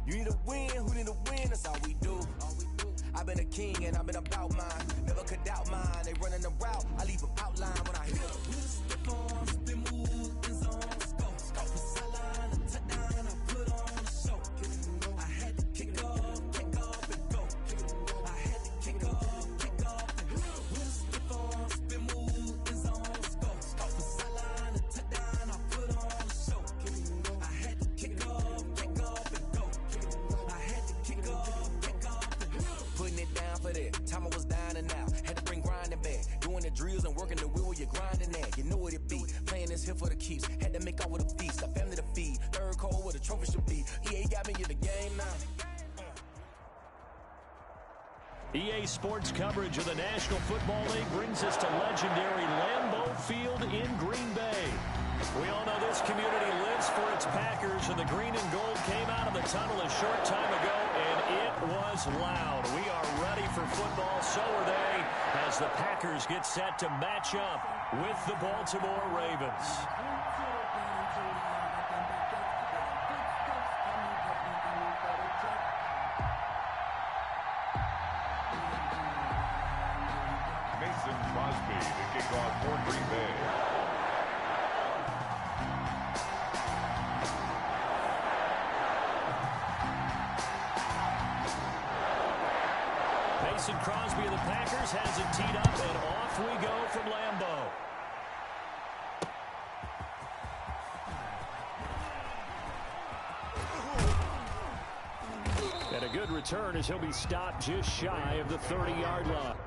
You need a win, who need a win? That's all we do. I've been a king and I've been about mine. Never could doubt mine. They running the route. I leave an outline when I hit up. Step on, spin move, in zone, go. For sideline, a touchdown, I put on a show. I had to kick off and go. I had to kick off and go. Step on, spin move, in zone, go. For sideline, a touchdown, I put on a show. I had to kick off and go. I had to kick off and go. Putting it down for that. Time I was down and out. Had to bring grinding back. Doing the drills and working the wheel where you're grinding at. You know what it be. Playing this here for the keeps. Had to make out with a feast. Got family to feed. Third cold where the trophy should be. EA got me in the game now. EA Sports coverage of the National Football League brings us to legendary Lambeau Field in Green Bay. We all know this community lives for its Packers, and the green and gold came out of the tunnel a short time ago, and it was loud. We are ready for football, so are they, as the Packers get set to match up with the Baltimore Ravens. Mason Crosby to kick off for Green Bay. Mason Crosby of the Packers has it teed up, and off we go from Lambeau. And a good return as he'll be stopped just shy of the 30-yard line.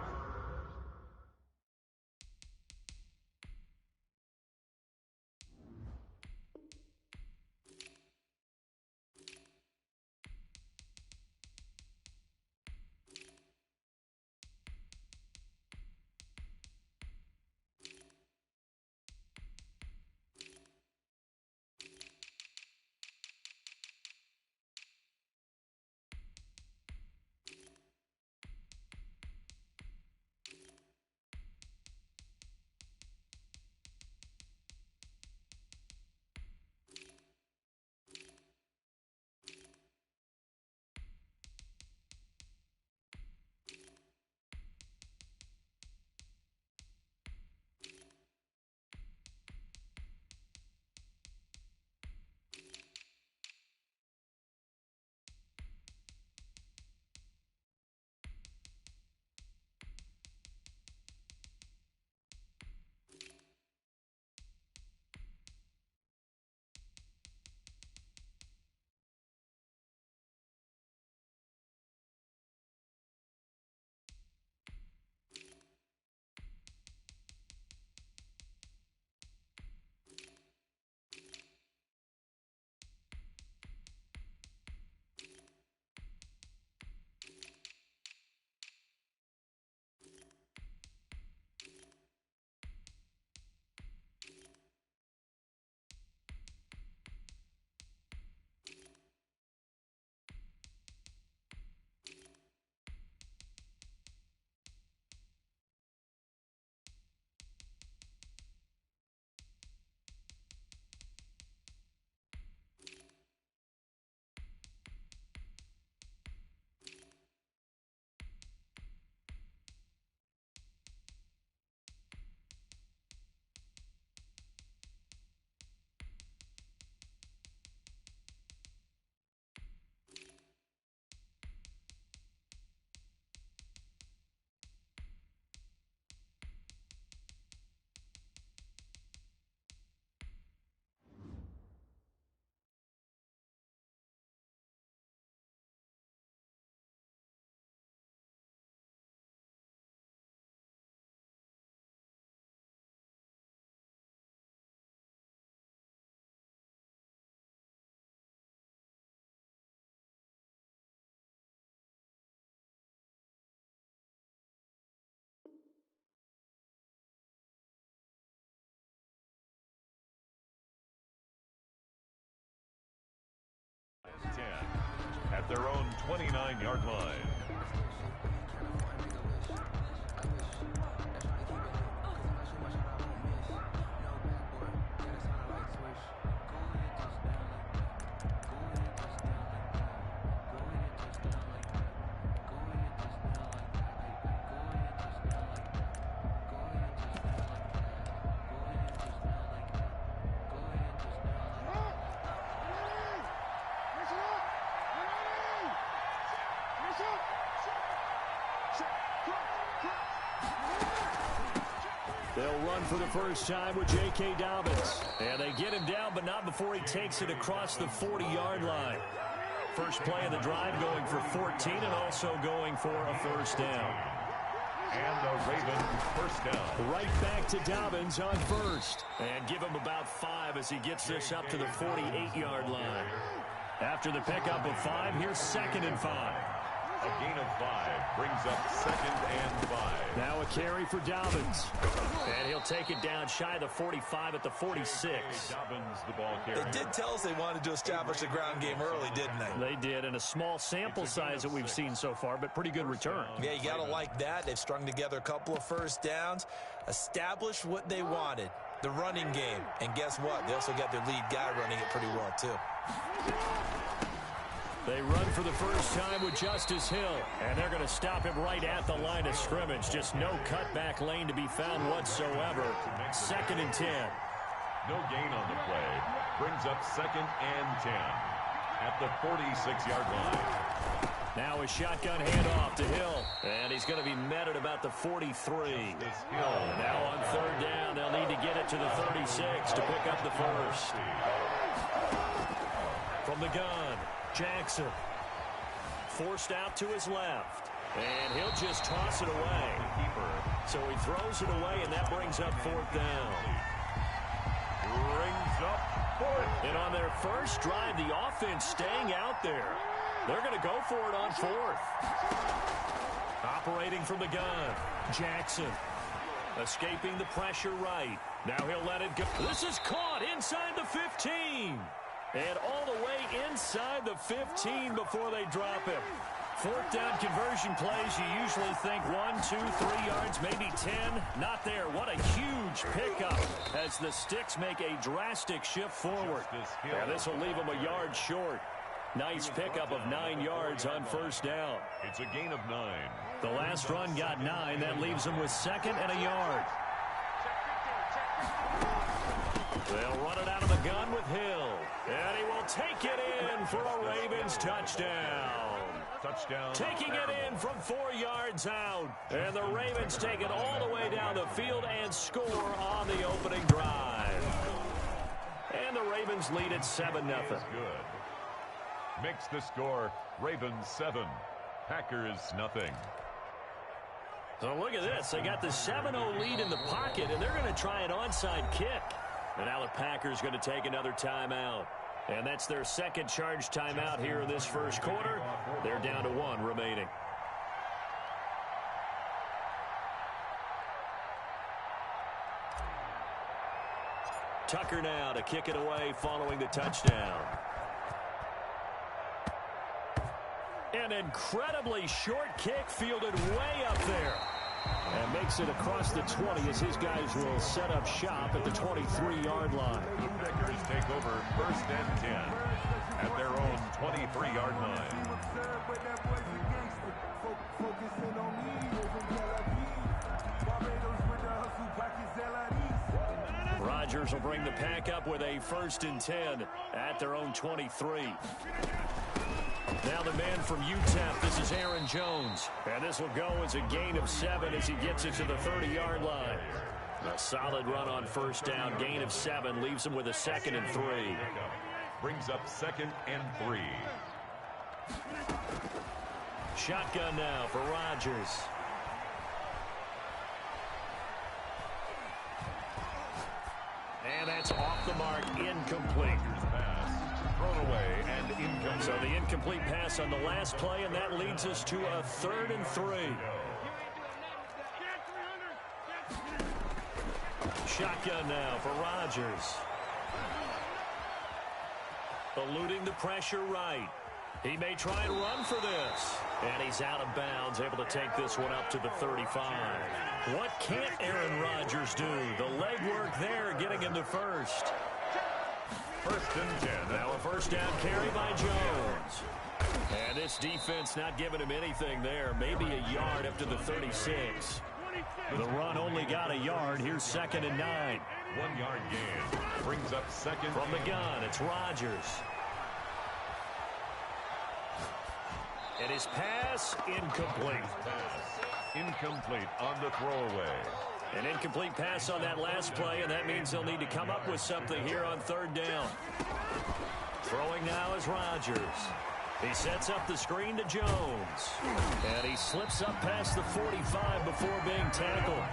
At their own 29-yard line. They'll run for the first time with J.K. Dobbins. And they get him down, but not before he takes it across the 40-yard line. First play of the drive going for 14 and also going for a first down. And a Ravens first down. Right back to Dobbins on first. And give him about 5 as he gets this up to the 48-yard line. After the pickup of 5, here's 2nd and 5. A gain of 5 brings up 2nd and 5. Now a carry for Dobbins. And he'll take it down shy of the 45 at the 46. Dobbins, the ball carrier. They did tell us they wanted to establish the ground game early, didn't they? They did, and a small sample size that we've seen so far, but pretty good return. Yeah, you got to like that. They've strung together a couple of first downs, established what they wanted, the running game. And guess what? They also got their lead guy running it pretty well, too. They run for the first time with Justice Hill, and they're going to stop him right at the line of scrimmage. Just no cutback lane to be found whatsoever. 2nd and 10. No gain on the play. Brings up 2nd and 10 at the 46-yard line. Now a shotgun handoff to Hill, and he's going to be met at about the 43. And now on 3rd down, they'll need to get it to the 36 to pick up the first. From the gun, Jackson forced out to his left, and he'll just toss it away. So he throws it away, and that brings up 4th down. Brings up 4th. And on their first drive, the offense staying out there. They're going to go for it on 4th. Operating from the gun, Jackson escaping the pressure right. Now he'll let it go. This is caught inside the 15. And all the way inside the 15 before they drop him. 4th down conversion plays, you usually think 1, 2, 3 yards, maybe 10. Not there. What a huge pickup as the Sticks make a drastic shift forward. Now this will leave them a yard short. Nice pickup of 9 yards on 1st down. It's a gain of 9. The last run got 9. That leaves them with 2nd and a yard. They'll run it out of the gun with Hill. And he will take it in for a Ravens touchdown. Taking it in from 4 yards out. And the Ravens take it all the way down the field and score on the opening drive. And the Ravens lead at 7-0. Good. Makes the score Ravens 7, Packers nothing. So look at this. They got the 7-0 lead in the pocket, and they're going to try an onside kick. And now the Packers going to take another timeout. And that's their 2nd charge timeout here in this first quarter. They're down to 1 remaining. Tucker now to kick it away following the touchdown. An incredibly short kick fielded way up there. And makes it across the 20 as his guys will set up shop at the 23-yard line. The Packers take over 1st and 10 at their own 23-yard line. Rodgers will bring the pack up with a 1st and 10 at their own 23. Now the man from UTEP, this is Aaron Jones. And this will go as a gain of 7 as he gets it to the 30-yard line. A solid run on 1st down, gain of 7, leaves him with a 2nd and 3. Brings up 2nd and 3. Shotgun now for Rodgers. And that's off the mark, incomplete. Thrown away and incomplete. So the incomplete pass on the last play, and that leads us to a 3rd and 3. Shotgun now for Rodgers. Eluding the pressure right. He may try and run for this. And he's out of bounds, able to take this one up to the 35. What can't Aaron Rodgers do? The legwork there getting him to 1st. 1st and 10. Now a 1st down carry by Jones. And this defense not giving him anything there. Maybe a yard up to the 36. The run only got a yard. Here's 2nd and 9. 1 yard gain. Brings up 2nd. From the gun, it's Rodgers. And his pass incomplete. Incomplete on the throwaway. An incomplete pass on that last play, and that means they'll need to come up with something here on third down. Throwing now is Rodgers. He sets up the screen to Jones. And he slips up past the 45 before being tackled.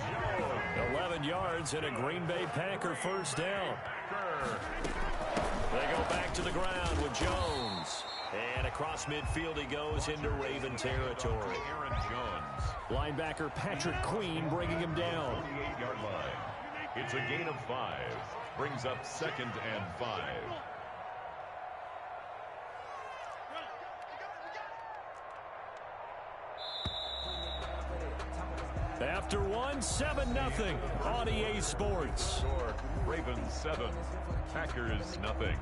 11 yards and a Green Bay Packer first down. They go back to the ground with Jones. And across midfield he goes into Raven territory. Aaron Jones. Linebacker Patrick Queen bringing him down. 48-yard line. It's a gain of 5. Brings up 2nd and 5. After 7-0 on EA Sports. Score, Ravens 7, Packers nothing.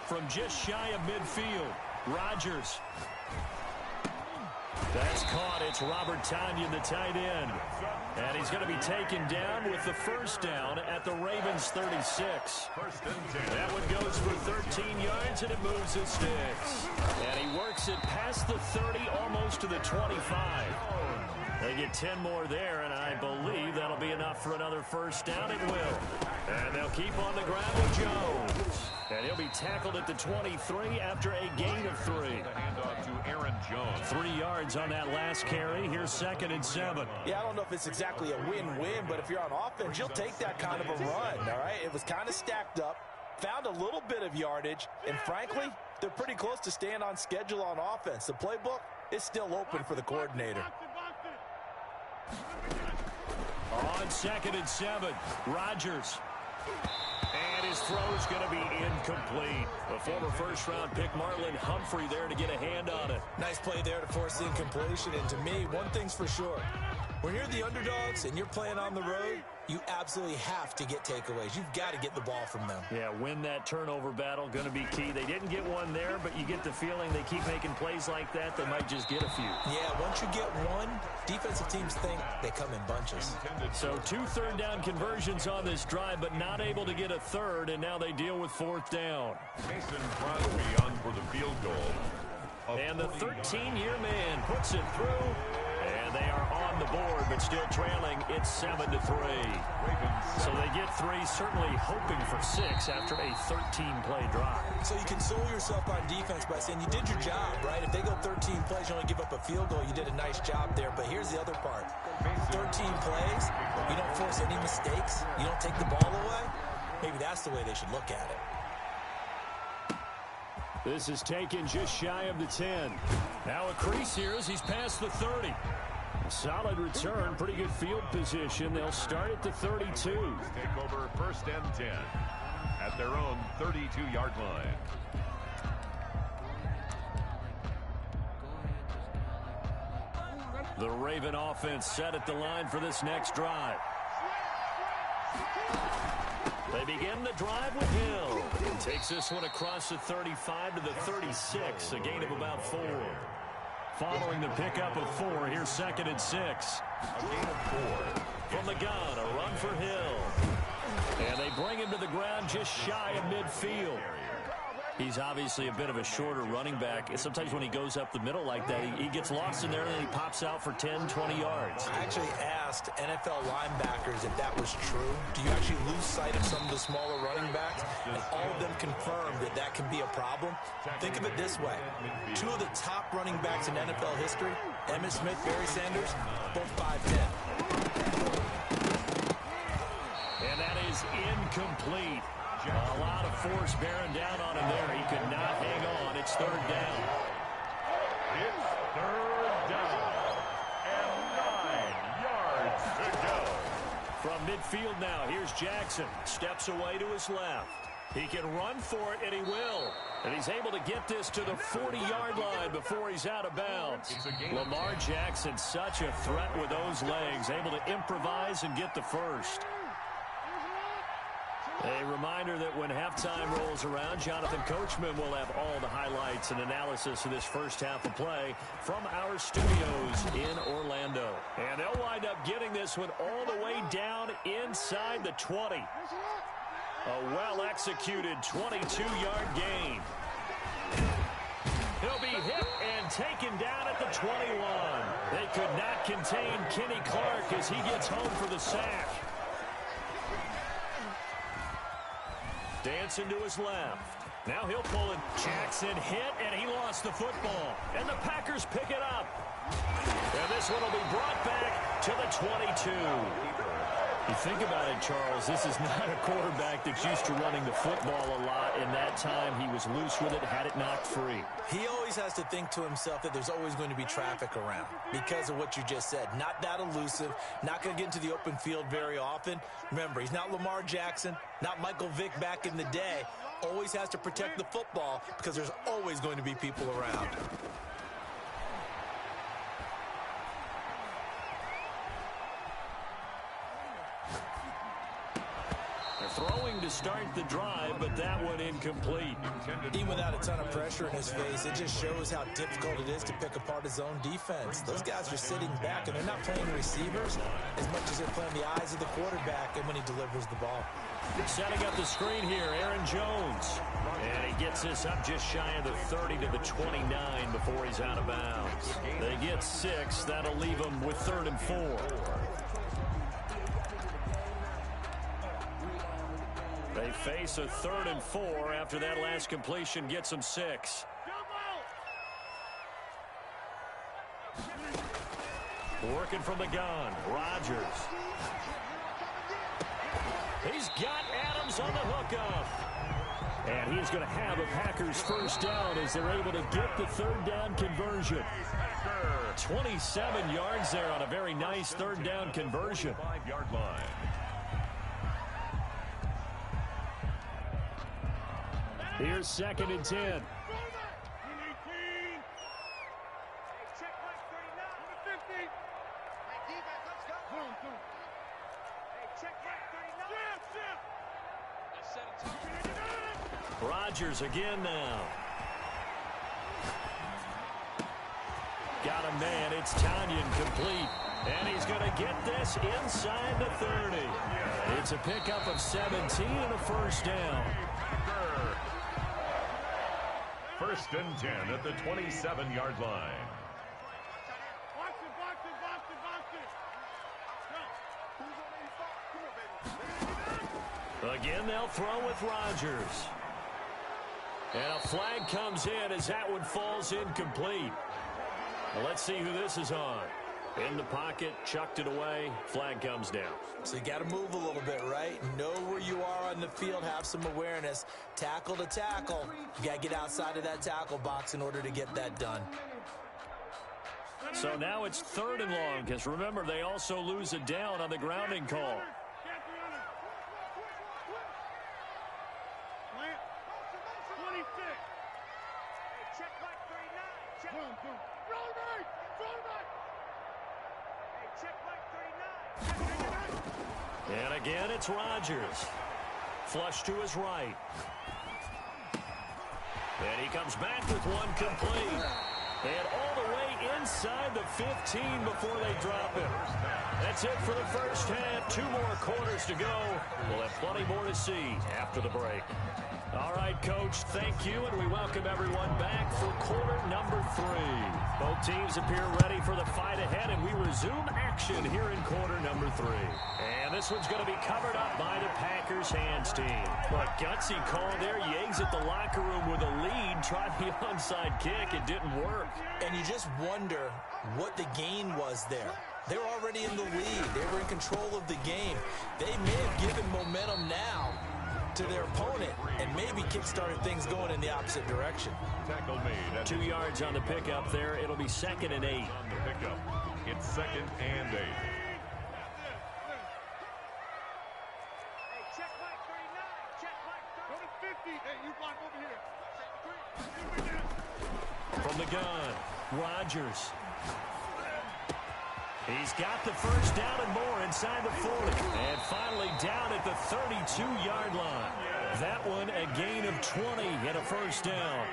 From just shy of midfield, Rodgers. That's caught. It's Robert Tonyan, the tight end. And he's going to be taken down with the first down at the Ravens 36. That one goes for 13 yards, and it moves his sticks. And he works it past the 30, almost to the 25. They get 10 more there, and I believe that'll be enough for another first down. It will. And they'll keep on the ground with Jones. And he'll be tackled at the 23 after a gain of 3. The handoff to Aaron Jones. 3 yards on that last carry. Here's 2nd and 7. Yeah, I don't know if it's exactly a win-win, but if you're on offense, you'll take that kind of a run, all right? It was kind of stacked up, found a little bit of yardage, and frankly, they're pretty close to staying on schedule on offense. The playbook is still open for the coordinator. On 2nd and 7, Rodgers. And his throw's going to be incomplete. A former first-round pick, Marlon Humphrey, there to get a hand on it. Nice play there to force the incompletion, and to me, one thing's for sure. When you're the underdogs and you're playing on the road, you absolutely have to get takeaways. You've got to get the ball from them. Yeah, win that turnover battle, going to be key. They didn't get one there, but you get the feeling they keep making plays like that, they might just get a few. Yeah, once you get one, defensive teams think they come in bunches. So 2 third-down conversions on this drive, but not able to get a third, and now they deal with 4th down. Mason Crosby on for the field goal. And the 13-year man puts it through. And they are on the board, but still trailing. It's 7-3. So they get 3, certainly hoping for 6 after a 13-play drive. So you console yourself on defense by saying you did your job, right? If they go 13 plays, you only give up a field goal, you did a nice job there. But here's the other part. 13 plays, you don't force any mistakes, you don't take the ball away. Maybe that's the way they should look at it. This is taken just shy of the 10. Now a crease here as he's past the 30. Solid return, pretty good field position. They'll start at the 32. Take over 1st and 10 at their own 32-yard line. The Raven offense set at the line for this next drive. They begin the drive with Hill. Takes this one across the 35 to the 36, a gain of about 4. Following the pickup of 4, here's 2nd and 6. A gain of 4. From the gun, a run for Hill. And they bring him to the ground just shy of midfield. He's obviously a bit of a shorter running back. Sometimes when he goes up the middle like that, he gets lost in there and then he pops out for 10, 20 yards. I actually asked NFL linebackers if that was true. Do you actually lose sight of some of the smaller running backs? And all of them confirmed that that can be a problem. Think of it this way. 2 of the top running backs in NFL history, Emmitt Smith, Barry Sanders, both 5'10". And that is incomplete. A lot of force bearing down on him there. He could not hang on. It's 3rd down. It's 3rd down. And 9 yards to go. From midfield now, here's Jackson. Steps away to his left. He can run for it, and he will. And he's able to get this to the 40-yard line before he's out of bounds. Lamar Jackson, such a threat with those legs, able to improvise and get the first. A reminder that when halftime rolls around, Jonathan Coachman will have all the highlights and analysis of this first half of play from our studios in Orlando. And they'll wind up getting this one all the way down inside the 20. A well-executed 22-yard gain. He'll be hit and taken down at the 21. They could not contain Kenny Clark as he gets home for the sack. Dancing to his left. Now he'll pull it. Jackson hit, and he lost the football. And the Packers pick it up. And this one will be brought back to the 22. You think about it, Charles, this is not a quarterback that's used to running the football a lot. In that time, he was loose with it, had it knocked free. He always has to think to himself that there's always going to be traffic around because of what you just said. Not that elusive, not going to get into the open field very often. Remember, he's not Lamar Jackson, not Michael Vick back in the day. Always has to protect the football because there's always going to be people around. Throwing to start the drive, but that one incomplete. Even without a ton of pressure in his face, it just shows how difficult it is to pick apart his own defense. Those guys are sitting back, and they're not playing receivers as much as they're playing the eyes of the quarterback and when he delivers the ball. Setting up the screen here, Aaron Jones. And he gets this up just shy of the 30 to the 29 before he's out of bounds. They get 6. That'll leave them with 3rd and 4. They face a 3rd and 4 after that last completion gets them 6. Working from the gun, Rodgers. He's got Adams on the hookup. And he's going to have a Packers first down as they're able to get the 3rd down conversion. 27 yards there on a very nice 3rd down conversion. 5-yard line. Here's 2nd and 10. Rodgers again now. Got a man. It's Tanyan complete. And he's going to get this inside the 30. It's a pickup of 17 and a first down. 1st and 10 at the 27-yard line. Again, they'll throw with Rodgers. And a flag comes in as that one falls incomplete. Well, let's see who this is on. In the pocket, chucked it away, flag comes down. So you got to move a little bit, right? Know where you are on the field, have some awareness. Tackle to tackle. You got to get outside of that tackle box in order to get that done. So now it's 3rd and long, because remember, they also lose a down on the grounding call. And again, it's Rodgers. Flush to his right. And he comes back with one complete. And all the way inside the 15 before they drop him. That's it for the first half. 2 more quarters to go. We'll have plenty more to see after the break. All right, Coach, thank you, and we welcome everyone back for quarter number 3. Both teams appear ready for the fight ahead, and we resume action here in quarter number 3. And this one's going to be covered up by the Packers hands team. But gutsy call there. You exit the locker room with a lead, tried the onside kick. It didn't work. And you just wonder what the gain was there. They're already in the lead. They were in control of the game. They may have given momentum now to their opponent and maybe kick-started things going in the opposite direction. Tackle made. 2 yards on the pickup there. It'll be 2nd and 8. On the pickup. It's 2nd and 8. From the gun, Rodgers. He's got the first down and more inside the 40. And finally down at the 32-yard line. That one a gain of 20 and a first down.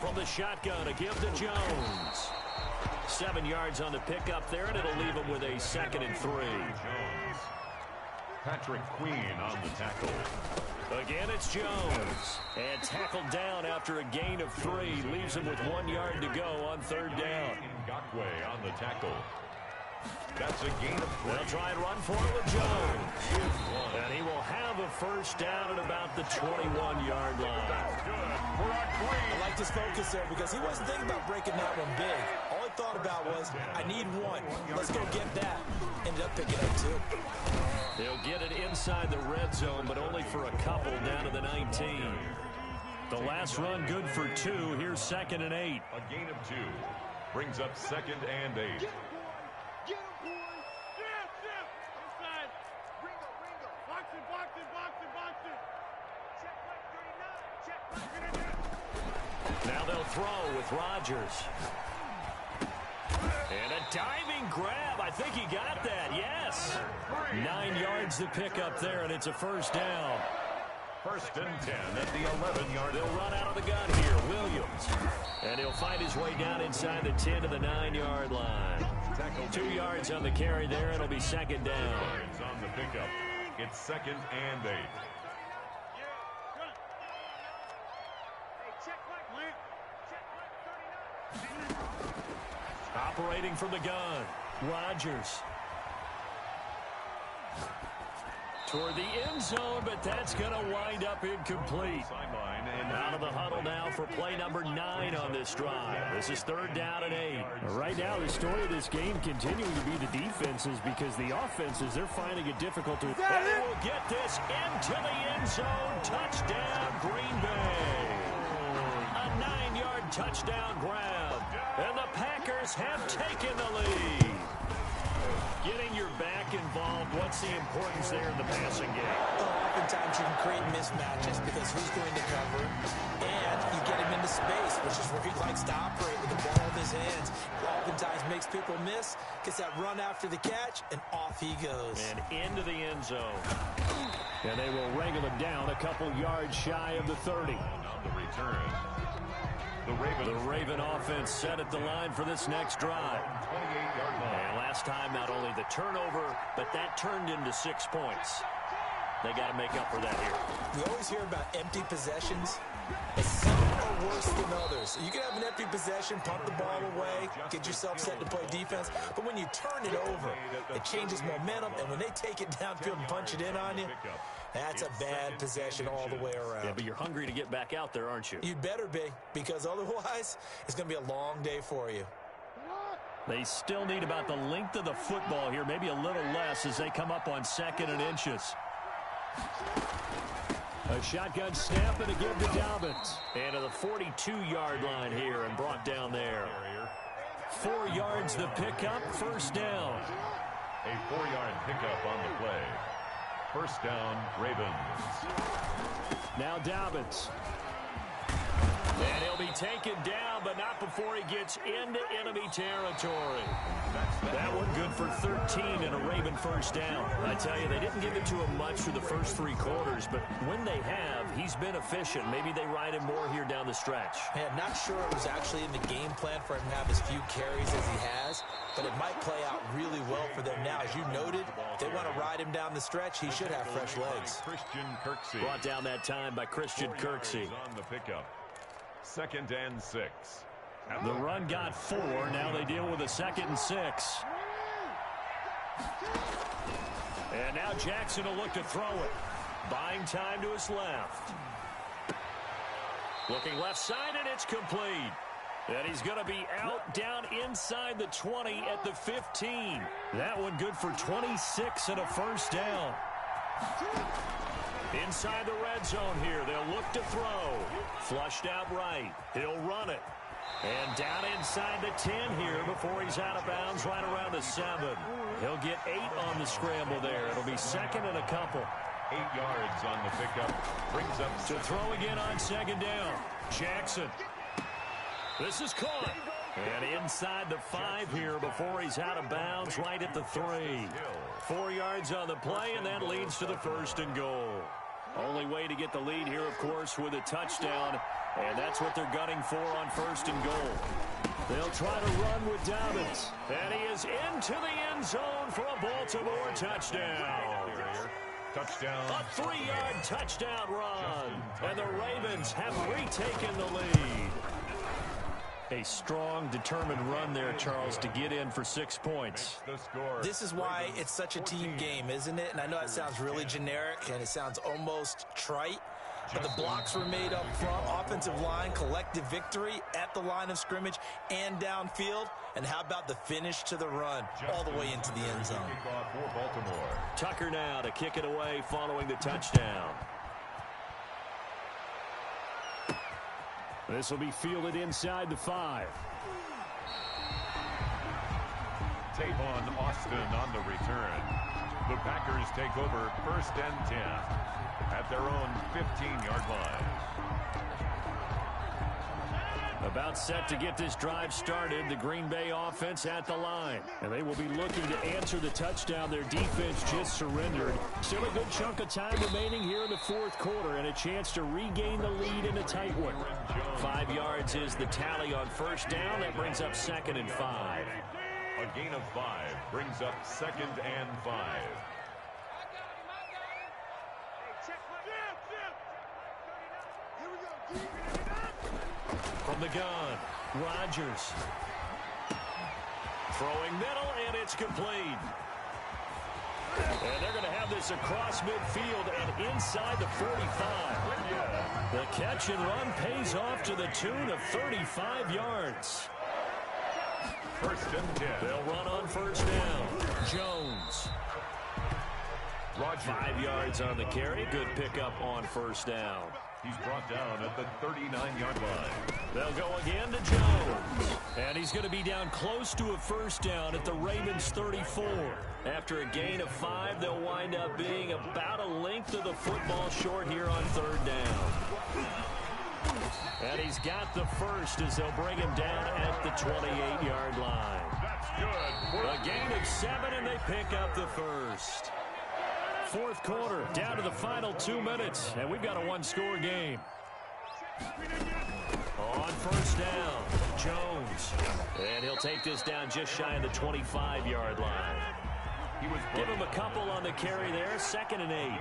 From the shotgun, a give to Jones. 7 yards on the pickup there, and it'll leave him with a 2nd and 3. Patrick Queen on the tackle. Again, it's Jones. And tackled down after a gain of 3. Leaves him with 1 yard to go on 3rd down. Ngakwe on the tackle. That's a gain of 3. They'll try and run for it with Jones. And he will have a first down at about the 21-yard line. I like his focus there because he wasn't thinking about breaking that one big. All he thought about was, I need one. Let's go get that. Ended up picking up 2. They'll get it inside the red zone, but only for a couple down to the 19. The last run good for 2. Here's 2nd and 8. A gain of 2. Brings up 2nd and 8. Now they'll throw with Rodgers. And a diving grab. I think he got that. Yes. 9 yards to pick up there, and it's a first down. 1st and 10 at the 11-yard. They'll run out of the gun here. Williams. And he'll find his way down inside the 10 to the 9-yard line. 2 yards on the carry there. It'll be 2nd down. Yards on the pickup. It's 2nd and 8. Operating from the gun, Rodgers. Toward the end zone, but that's going to wind up incomplete. Out of the huddle now for play number 9 on this drive. This is 3rd down and 8. Right now, the story of this game continuing to be the defenses because the offenses, they're finding it difficult to... And they will get this into the end zone. Touchdown, Green Bay. A 9-yard touchdown grab. And the Packers have taken the lead. Getting your back involved, what's the importance there in the passing game? Oftentimes you can create mismatches because who's going to cover, and you get him into space, which is where he likes to operate with the ball in his hands. Oftentimes makes people miss, gets that run after the catch, and off he goes. And into the end zone. And they will wrangle him down a couple yards shy of the 30. On the return. The Raven offense set at the line for this next drive. 28-yard line. And last time, not only the turnover, but that turned into 6 points. They got to make up for that here. We always hear about empty possessions. Some are worse than others. You can have an empty possession, pump the ball away, get yourself set to play defense. But when you turn it over, it changes momentum. And when they take it downfield and punch it in on you, that's a bad possession all the way around. Yeah, but you're hungry to get back out there, aren't you? You better be, because otherwise, it's going to be a long day for you. They still need about the length of the football here, maybe a little less as they come up on 2nd and inches. A shotgun snap and a give to Dobbins. And to the 42-yard line here and brought down there. 4 yards the pickup, first down. A 4-yard pickup on the play. First down, Ravens. Now Dobbins. And he'll be taken down, but not before he gets into enemy territory. That one good for 13 and a Raven first down. I tell you, they didn't give it to him much through the first 3 quarters, but when they have, he's been efficient. Maybe they ride him more here down the stretch. Hey, I'm not sure it was actually in the game plan for him to have as few carries as he has, but it might play out really well for them now. As you noted, if they want to ride him down the stretch, he should have fresh legs. Christian Kirksey. Brought down that time by Christian Kirksey. On the pickup. 2nd and 6. The run got 4. Now they deal with a 2nd and 6. And now Jackson will look to throw it. Buying time to his left. Looking left side, and it's complete. And he's going to be out down inside the 20 at the 15. That one good for 26 and a first down. Inside the red zone here. They'll look to throw. Flushed out right. He'll run it. And down inside the 10 here before he's out of bounds right around the 7. He'll get 8 on the scramble there. It'll be 2nd and a couple. 8 yards on the pickup. Brings up to throw again on 2nd down. Jackson. This is caught. And inside the 5 here before he's out of bounds right at the 3. 4 yards on the play, and that leads to the 1st and goal. Only way to get the lead here, of course, with a touchdown, and that's what they're gunning for on 1st and goal. They'll try to run with Dobbins, and he is into the end zone for a Baltimore touchdown. Touchdown. A 3-yard touchdown run, and the Ravens have retaken the lead. A strong, determined run there, Charles, to get in for 6 points. This is why it's such a team game, isn't it? And I know it sounds really generic, and it sounds almost trite, but the blocks were made up front, offensive line, collective victory at the line of scrimmage and downfield. And how about the finish to the run all the way into the end zone? Tucker now to kick it away following the touchdown. This will be fielded inside the 5. Tavon Austin on the return. The Packers take over 1st and 10 at their own 15-yard line. About set to get this drive started, the Green Bay offense at the line. And they will be looking to answer the touchdown their defense just surrendered. Still a good chunk of time remaining here in the 4th quarter and a chance to regain the lead in a tight one. 5 yards is the tally on 1st down. That brings up 2nd and 5. A gain of 5 brings up 2nd and 5. From the gun, Rodgers. Throwing middle, and it's complete. And they're going to have this across midfield and inside the 45. The catch and run pays off to the tune of 35 yards. 1st and 10. They'll run on 1st down. Jones. Rodgers. 5 yards on the carry. Good pickup on 1st down. He's brought down at the 39-yard line. They'll go again to Jones. And he's going to be down close to a 1st down at the Ravens 34. After a gain of 5, they'll wind up being about a length of the football short here on 3rd down. And he's got the 1st as they'll bring him down at the 28-yard line. That's good. A gain of 7, and they pick up the 1st. 4th quarter, down to the final 2 minutes, and we've got a 1-score game. On 1st down, Jones. And he'll take this down just shy of the 25-yard line. Give him a couple on the carry there, 2nd and 8.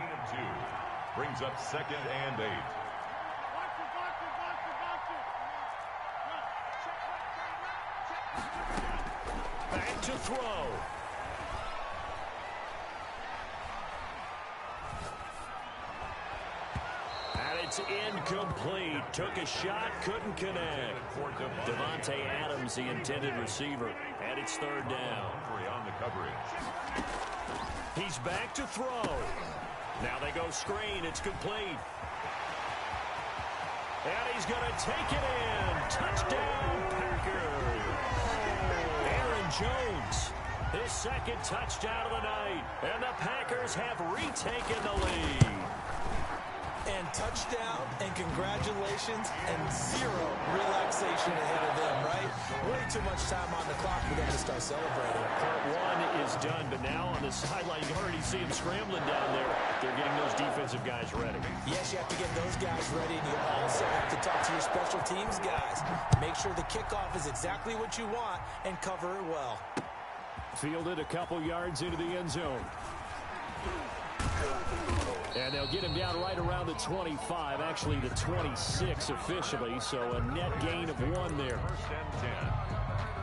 Brings up 2nd and 8. Back to throw. It's incomplete. Took a shot, couldn't connect. Devontae Adams, the intended receiver, and it's 3rd down. On the coverage. He's back to throw. Now they go screen. It's complete. And he's going to take it in. Touchdown, Packers. Aaron Jones, his 2nd touchdown of the night. And the Packers have retaken the lead. And touchdown, and congratulations, and 0 relaxation ahead of them, right? Way too much time on the clock for them to start celebrating. Part 1 is done, but now on the sideline, you already see them scrambling down there. They're getting those defensive guys ready. Yes, you have to get those guys ready, and you also have to talk to your special teams guys. Make sure the kickoff is exactly what you want and cover it well. Fielded a couple yards into the end zone. And they'll get him down right around the 25, actually the 26 officially, so a net gain of 1 there. 1st and 10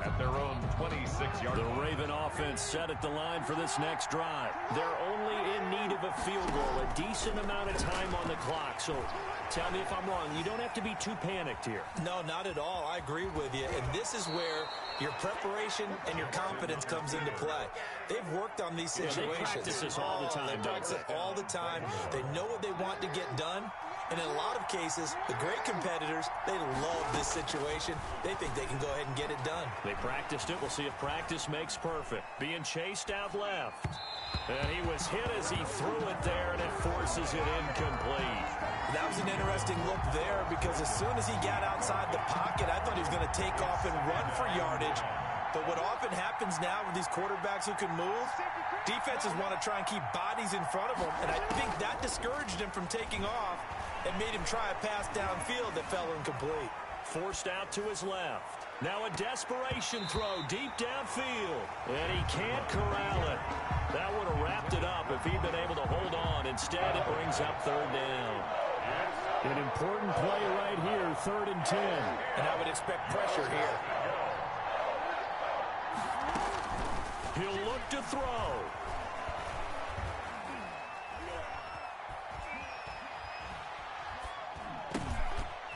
at their own 26-yard line. The Raven offense set at the line for this next drive. They're only in need of a field goal, a decent amount of time on the clock. So tell me if I'm wrong. You don't have to be too panicked here. No, not at all. I agree with you. And this is where your preparation and your confidence comes into play. They've worked on these situations. They practice this all the time. They practice it all the time. They know what they want to get done. And in a lot of cases, the great competitors, they love this situation. They think they can go ahead and get it done. They practiced it. We'll see if practice makes perfect. Being chased out left. And he was hit as he threw it there, and it forces it incomplete. That was an interesting look there because as soon as he got outside the pocket, I thought he was going to take off and run for yardage. But what often happens now with these quarterbacks who can move, defenses want to try and keep bodies in front of them, and I think that discouraged him from taking off and made him try a pass downfield that fell incomplete. Forced out to his left. Now a desperation throw deep downfield, and he can't corral it. That would have wrapped it up if he'd been able to hold on. Instead, it brings up third down. An important play right here, 3rd and 10. And I would expect pressure here. He'll look to throw.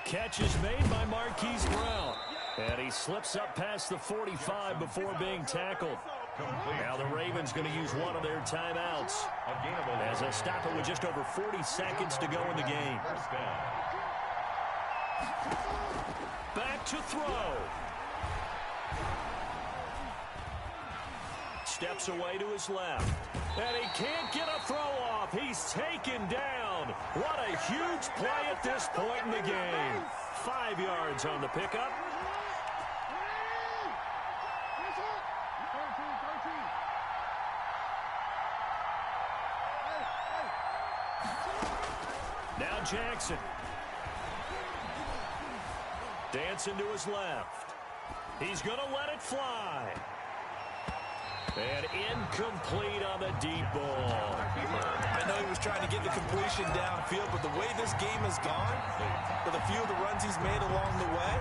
Catch is made by Marquise Brown. And he slips up past the 45 before being tackled. Now the Ravens going to use one of their timeouts as they stop it with just over 40 seconds to go in the game. Back to throw. Steps away to his left. And he can't get a throw off. He's taken down. What a huge play at this point in the game. 5 yards on the pickup. Now Jackson. Dancing to his left. He's going to let it fly. And incomplete on the deep ball. I know he was trying to get the completion downfield, but the way this game has gone, with a few of the runs he's made along the way,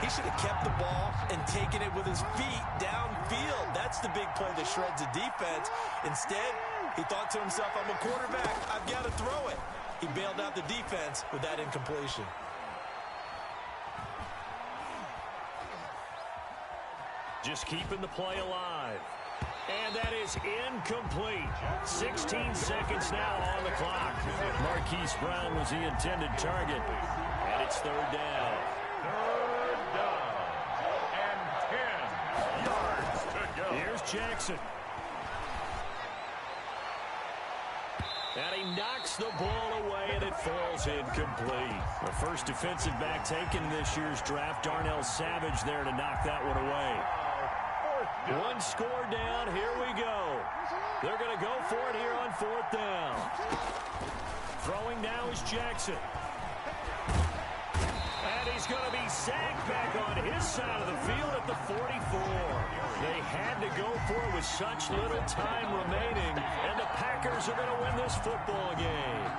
he should have kept the ball and taken it with his feet downfield. That's the big play that shreds the defense. Instead, he thought to himself, I'm a quarterback, I've got to throw it. He bailed out the defense with that incompletion. Just keeping the play alive. And that is incomplete. 16 seconds now on the clock. Marquise Brown was the intended target. And it's third down. Third down. And 10 yards to go. Here's Jackson. And he knocks the ball away, and it falls incomplete. The first defensive back taken in this year's draft, Darnell Savage, there to knock that one away. One score down. Here we go. They're going to go for it here on 4th down. Throwing now is Jackson. And he's going to be sacked back on his side of the field at the 44. They had to go for it with such little time remaining, and the Packers are going to win this football game.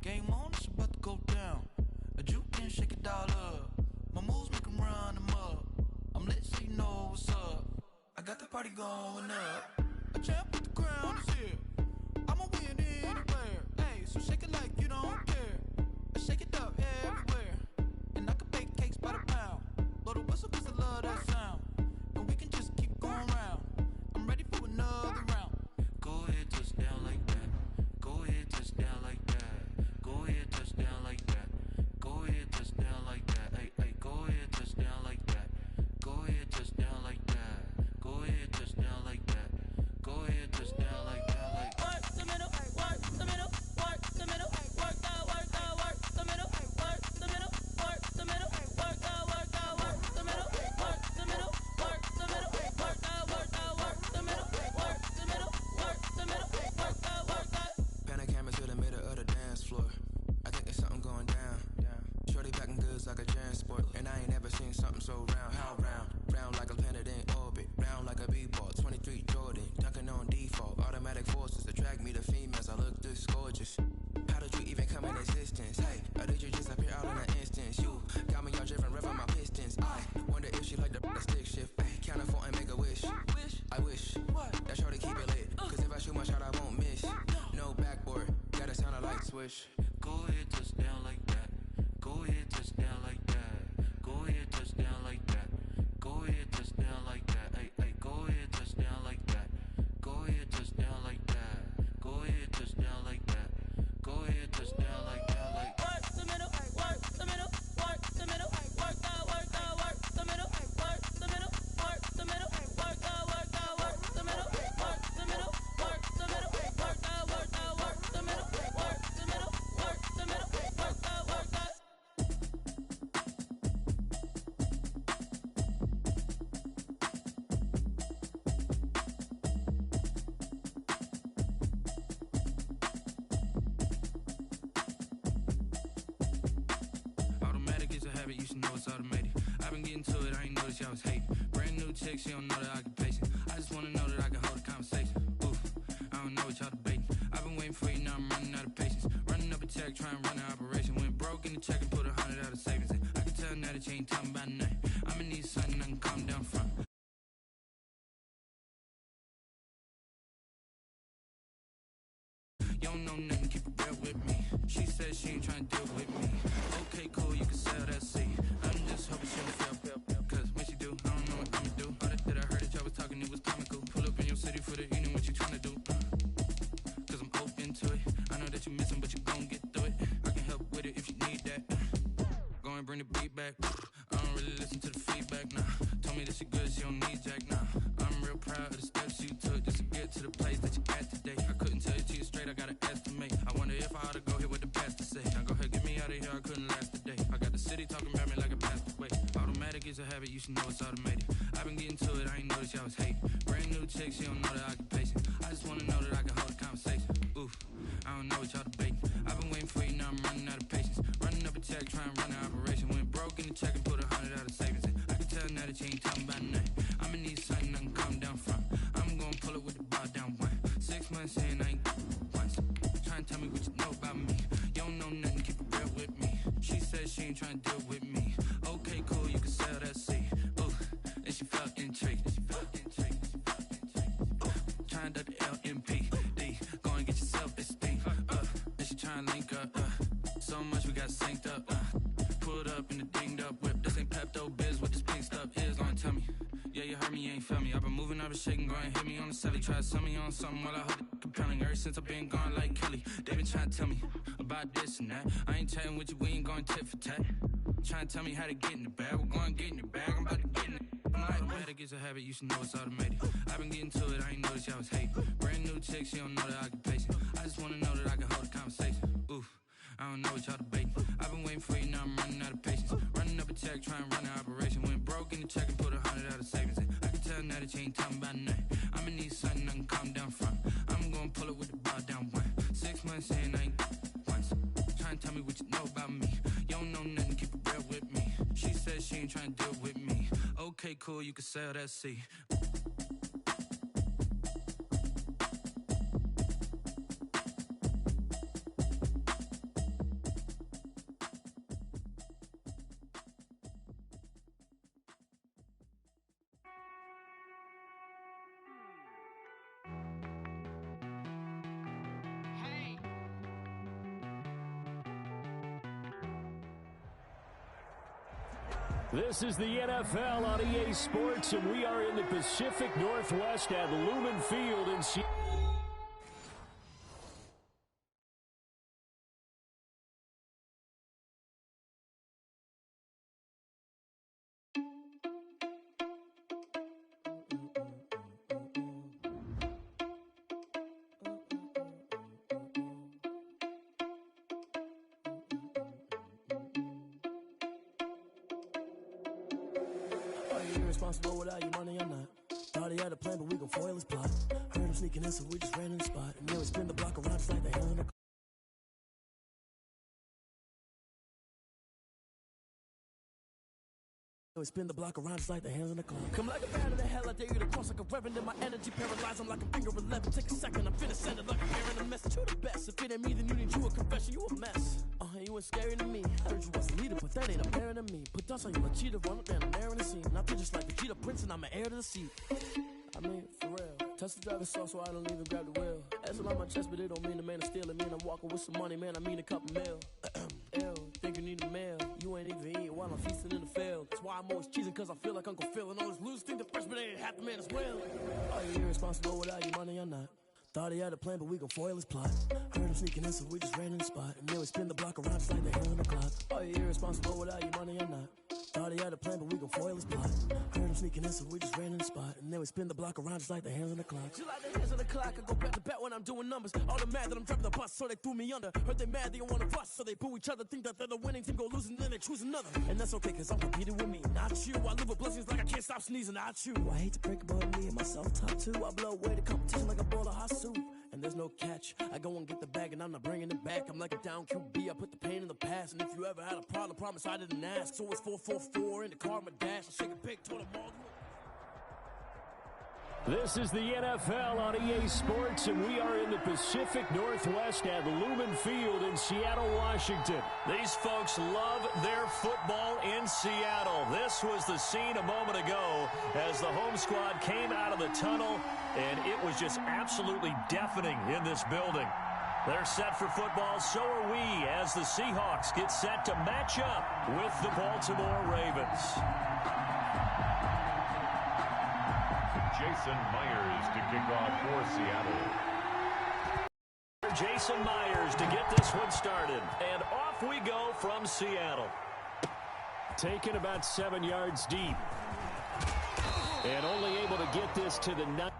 Game on, it's about to go down. A juke and shake it all up. My moves make them run them up. I'm lit so you know what's up. I got the party going up. A champ with the crown is here. I'ma win anywhere. Hey, so shake it like you don't care. I shake it up everywhere. And I can bake cakes by the pound. Blow the whistle cause I love that sound. And we can just keep going round. I'm ready for another round. Go ahead, touch down like that. Go ahead, touch down like that. Go ahead, touch down like that. Go ahead, touch down like that. Hey, hey, go ahead, touch down like that. Go ahead, touch down like that. Go ahead, touch down like that. Go ahead, touch down like that. Like work the middle, work the middle, work the middle, work that, work that, work the middle, work the middle, work the middle, work that, work that, work the middle, work the middle, work the middle, work that, work that, work the middle, work the middle, work the middle, work that, work that. Panic camera to the middle of the dance floor. I think there's something going down. Shorty packing goods like a transport, and I ain't never seen something so round. How round? Round like a planet in orbit, round like a b-ball. 23 Jordan, dunking on default. Automatic forces attract me to females. I look this gorgeous. How did you even come in existence? Hey, or did you just appear out in an instance? You got me all driven, revving my pistons. I wonder if she like the stick shift. Hey, count a 4 and make a wish. I wish that shorty keep it lit. Cause if I shoot my shot, I won't miss. No backboard, gotta sound a light switch. Go ahead, touch down like that. Go ahead, touch down like that. Go ahead, touch down like that. Go ahead, touch down like that. Hey, hey, go ahead, touch down like that. Go ahead, touch down like that. Go ahead, touch down like that. Go ahead, touch down like that. Like work the middle, work the middle, work the middle, work that, work that, work the middle, work the middle, work the middle, work that, work that, work the middle, work the middle, work the middle, work that, work that, work the middle, work the middle, work the middle, work that, work that. Automatic is a habit, you should know it's automated. I've been getting to it, I ain't noticed y'all was hating. Brand new chick, she don't know the occupation. I just wanna know that I can hold a conversation. Oof, I don't know what y'all debating. I've been waiting for you, now I'm running out of patience. Running up a check, trying to run an operation. Went broke in the check and put 100 out of savings in. I can tell now that you ain't talking about nothing. I'ma need something I can calm down from. You don't know nothing, keep it real with me. She said she ain't trying to deal with me. Okay, cool, you can sell that seed. I'm just hoping she don't fail. Cause when she do, I don't know what I'ma do. All that I heard that y'all was talking, it was comical. Pull up in your city for the evening, what you trying to do? Cause I'm open to it. I know that you missing, but you gon' get through it. I can help with it if you need that. Go and bring the beat back. I don't really listen to the feedback, nah. Told me that she good, she don't need jack, nah. I'm real proud of the steps you took just to get to the place that you at today. I couldn't tell it to you straight, I gotta estimate. I wonder if I ought to go here with the pastor say. Now go ahead, get me out of here, I couldn't last a day. I got the city talking about me like a pastor. Wait, automatic is a habit, you should know it's automated. I've been getting to it, I ain't noticed y'all was hating. Brand new chick, she don't know the occupation. I just wanna know that I can hold a conversation. Oof, I don't know what y'all debating. I've been waiting for you, now I'm running out of patience. Running up a check, trying to run an operation. Went broke in the check and put 100 out of savings in. I can tell now that you ain't talking about nothing. I'ma need something I can calm down from. I'm gonna pull it with the bar down one. 6 months in, I ain't once. Trying to tell me what you know about me. You don't know nothing, keep it real with me. She said she ain't trying to deal with me. Okay, cool, you can sell that seed. Ooh, and she felt intrigued. Trying to the LMPD. Go and get your self-esteem. And she trying to link up. So much we got synced up. Pulled up in the dinged up whip. This ain't Pepto Biz, what this pink stuff is. Gonna tell me. Yeah, you heard me, you ain't feel me. I've been moving, I've been shaking, go and hit me on the celly. Try to sell me on something while I hold it compelling. Ever since I've been gone like Kelly, they been trying to tell me about this and that. I ain't chatting with you, we ain't going tit for tat. Trying to tell me how to get in the bag. We're going to get in the bag, I'm about to get in it. Automatic is a habit, you should know it's automated. I've been getting to it, I ain't noticed y'all was hating. Brand new chick, she don't know the occupation. I just wanna know that I can hold a conversation. Oof, I don't know what y'all debating. I've been waiting for you, now I'm running out of patience. Running up a check, trying to run an operation. Went broke in the check and put 100 out of savings in. I can tell now that you ain't talking about nothing. I'ma need something I can calm down from. I'm gonna pull it with the bar down one. 6 months in, I ain't once. Trying to tell me what you know about me. You don't know nothing, keep it real with me. She said she ain't trying to deal with me. Okay, cool, you can sell that seed. This is the NFL on EA Sports, and we are in the Pacific Northwest at Lumen Field in Seattle. Irresponsible without your money or not. Thought he had a plan, but we gon' foil his plot. Heard him sneaking in, so we just ran in the spot. And then we spin the block around just like the hell in the We spin the block around just like the hands in the clock. Come like a bat in the hell, I dare you to cross like a reverend. In my energy paralyzed, I'm like a finger 11. Take a second, I'm finna send it like a hair in a message. You the best, if it ain't me, then you need you a confession. You a mess. You ain't scary to me. Heard you was a leader, but that ain't apparent to me. Put dust on you, a cheater, run up down an air in the scene. Not just like the cheetah prince, and I'm an heir to the seat. I mean, for real. Touch the driver's sauce, so I don't even grab the wheel. That's on my chest, but it don't mean the man is stealing. Mean I'm walking with some money, man, I mean a couple mil. Ew, think you need a meal. You ain't even eating while I'm feasting in the field. That's why I'm always cheesing, cause I feel like Uncle Phil. And all this lose think the freshman ain't half the man as well. Are you irresponsible without your money or not? Thought he had a plan, but we gon' foil his plot. Heard him sneaking in, so we just ran in the spot. And then we spin the block around just like the hell in the clock. Are you irresponsible without your money or not? Thought he had a plan, but we gon' foil his plot. Heard him sneaking in, so we just ran in the spot. And then we spin the block around just like the hands on the clock. Just like the hands on the clock, I go back to back when I'm doing numbers. All the mad that I'm driving the bus, so they threw me under. Heard they mad, they don't wanna bust, so they boo each other. Think that they're the winning team, go losing, then they choose another. And that's okay, cause I'm competing with me, not you. I live with blessings like I can't stop sneezing, not you. I hate to break about me and myself top two. I blow away the competition like a bowl of hot soup. And there's no catch. I go and get the bag and I'm not bringing it back. I'm like a down QB. I put the pain in the past. And if you ever had a problem, promise I didn't ask. So it's 4-4-4 in the car, my dash. I shake a pig, told them all. This is the NFL on EA Sports, and we are in the Pacific Northwest at Lumen Field in Seattle, Washington. These folks love their football in Seattle. This was the scene a moment ago as the home squad came out of the tunnel, and it was just absolutely deafening in this building. They're set for football, so are we, as the Seahawks get set to match up with the Baltimore Ravens. Jason Myers to kick off for Seattle. Jason Myers to get this one started. And off we go from Seattle. Taken about 7 yards deep. And only able to get this to the 9.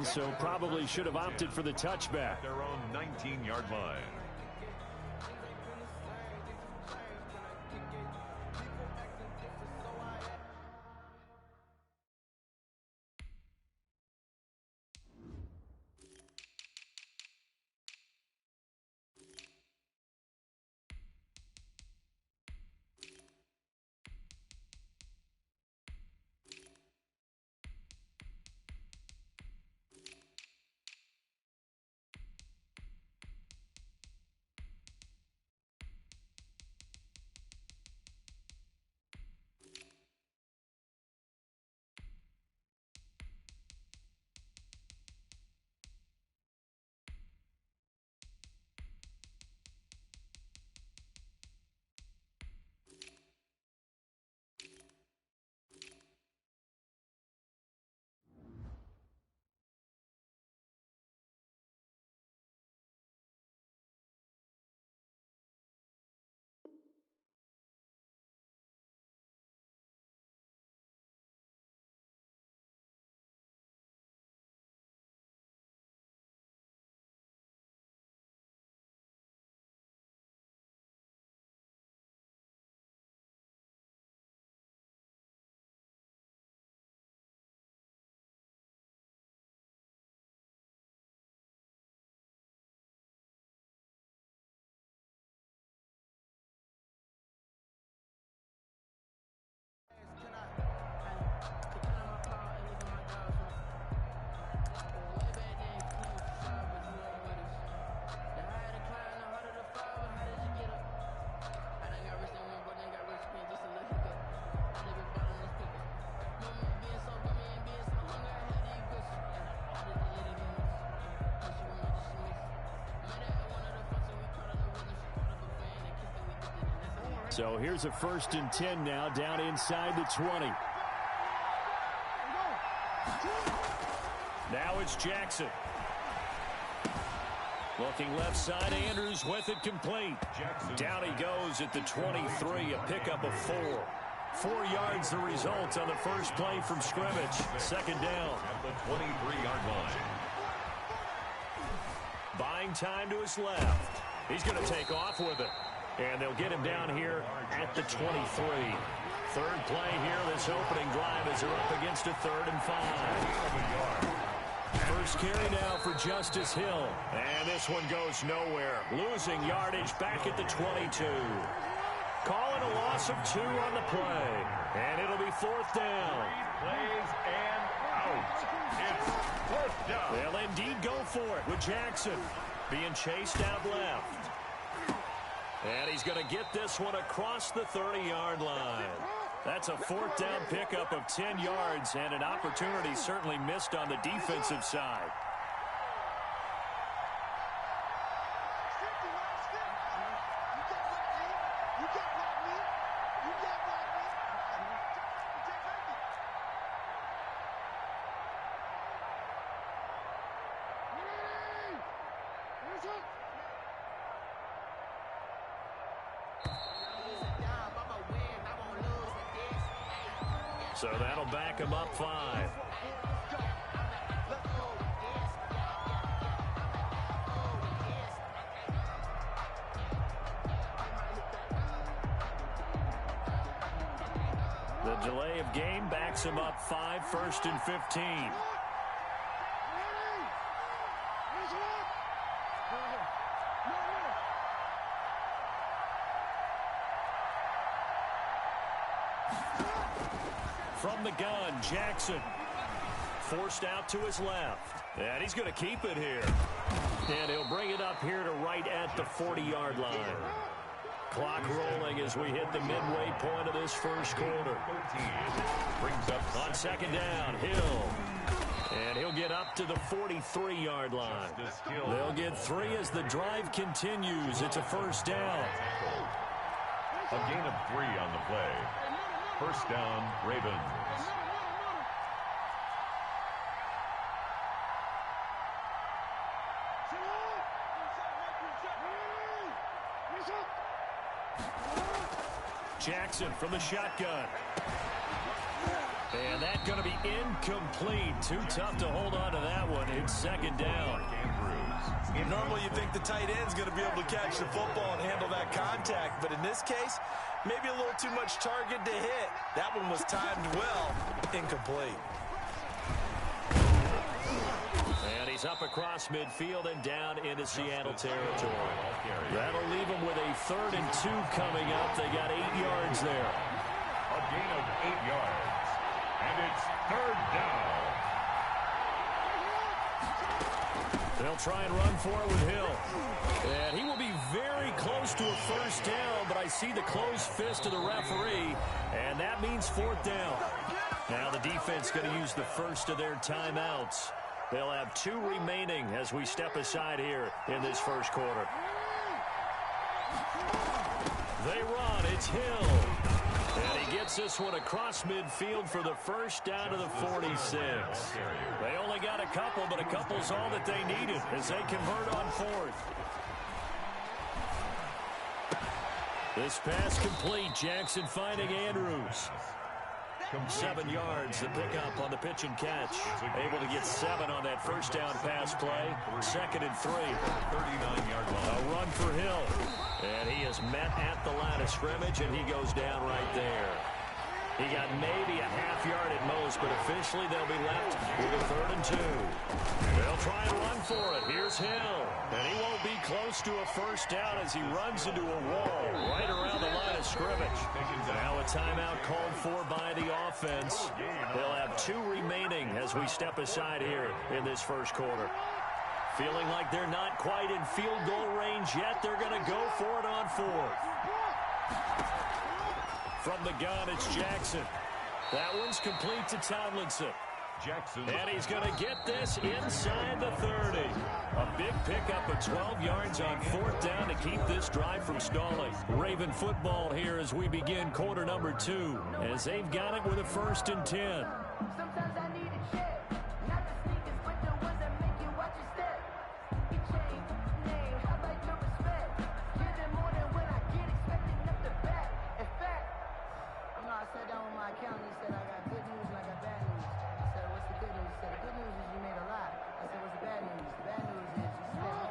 So probably should have opted for the touchback. Their own 19-yard line. So here's a 1st and 10 now, down inside the 20. Now it's Jackson. Looking left side, Andrews with it complete. Down he goes at the 23, a pickup of 4. 4 yards the result on the first play from scrimmage. 2nd down. At the 23-yard line. Buying time to his left. He's going to take off with it. And they'll get him down here at the 23. 3rd play here, this opening drive as they're up against a 3rd and 5. First carry now for Justice Hill. And this one goes nowhere. Losing yardage back at the 22. Calling a loss of 2 on the play. And it'll be 4th down. Plays and out. It's 4th down. They'll indeed go for it with Jackson being chased out left. And he's going to get this one across the 30-yard line. That's a 4th down pickup of 10 yards and an opportunity certainly missed on the defensive side. So that'll back him up 5. The delay of game backs him up 5, 1st and 15. From the gun, Jackson forced out to his left. And he's going to keep it here. And he'll bring it up here to right at the 40-yard line. Clock rolling as we hit the midway point of this first quarter. Brings up on 2nd down, Hill. And he'll get up to the 43-yard line. They'll get 3 as the drive continues. It's a 1st down. A gain of 3 on the play. 1st down, Ravens. Jackson from the shotgun. And that's going to be incomplete. Too tough to hold on to that one. It's 2nd down. Normally you think the tight end's going to be able to catch the football and handle that contact, but in this case, maybe a little too much target to hit. That one was timed well. Incomplete. And he's up across midfield and down into Seattle territory. That'll leave him with a 3rd and 2 coming up. They got 8 yards there. A gain of 8 yards. And it's 3rd down. They'll try and run for it with Hill. And he will be very close to a 1st down, but I see the closed fist of the referee, and that means 4th down. Now the defense going to use the first of their timeouts. They'll have 2 remaining as we step aside here in this first quarter. They run. It's Hill. And he gets this one across midfield for the 1st down to the 46. They only got a couple, but a couple's all that they needed as they convert on 4th. This pass complete. Jackson finding Andrews. 7 yards, the pickup on the pitch and catch. Able to get 7 on that 1st down pass play. 2nd and 3. 39-yard line. A run for Hill. And he is met at the line of scrimmage, and he goes down right there. He got maybe a half yard at most, but officially they'll be left with a 3rd and 2. They'll try and run for it. Here's Hill. And he won't be close to a 1st down as he runs into a wall right around the line of scrimmage. Now a timeout called for by the offense. They'll have 2 remaining as we step aside here in this first quarter. Feeling like they're not quite in field goal range yet. They're going to go for it on 4th. From the gun, it's Jackson. That one's complete to Tomlinson. Jackson. And he's going to get this inside the 30. A big pickup of 12 yards on 4th down to keep this drive from stalling. Raven football here as we begin quarter number 2, as they've got it with a 1st and 10. Sometimes I need a check, not the sneakers, but the ones that make you watch your step. Your chain, name, I like your respect. Give them more than when I get expected up the back. In fact, I sat down with my accountant. He said I got good news and I got bad news. I said, what's the good news? He said, the good news is you made a lot. I said, what's the bad news? The bad news is you spent more.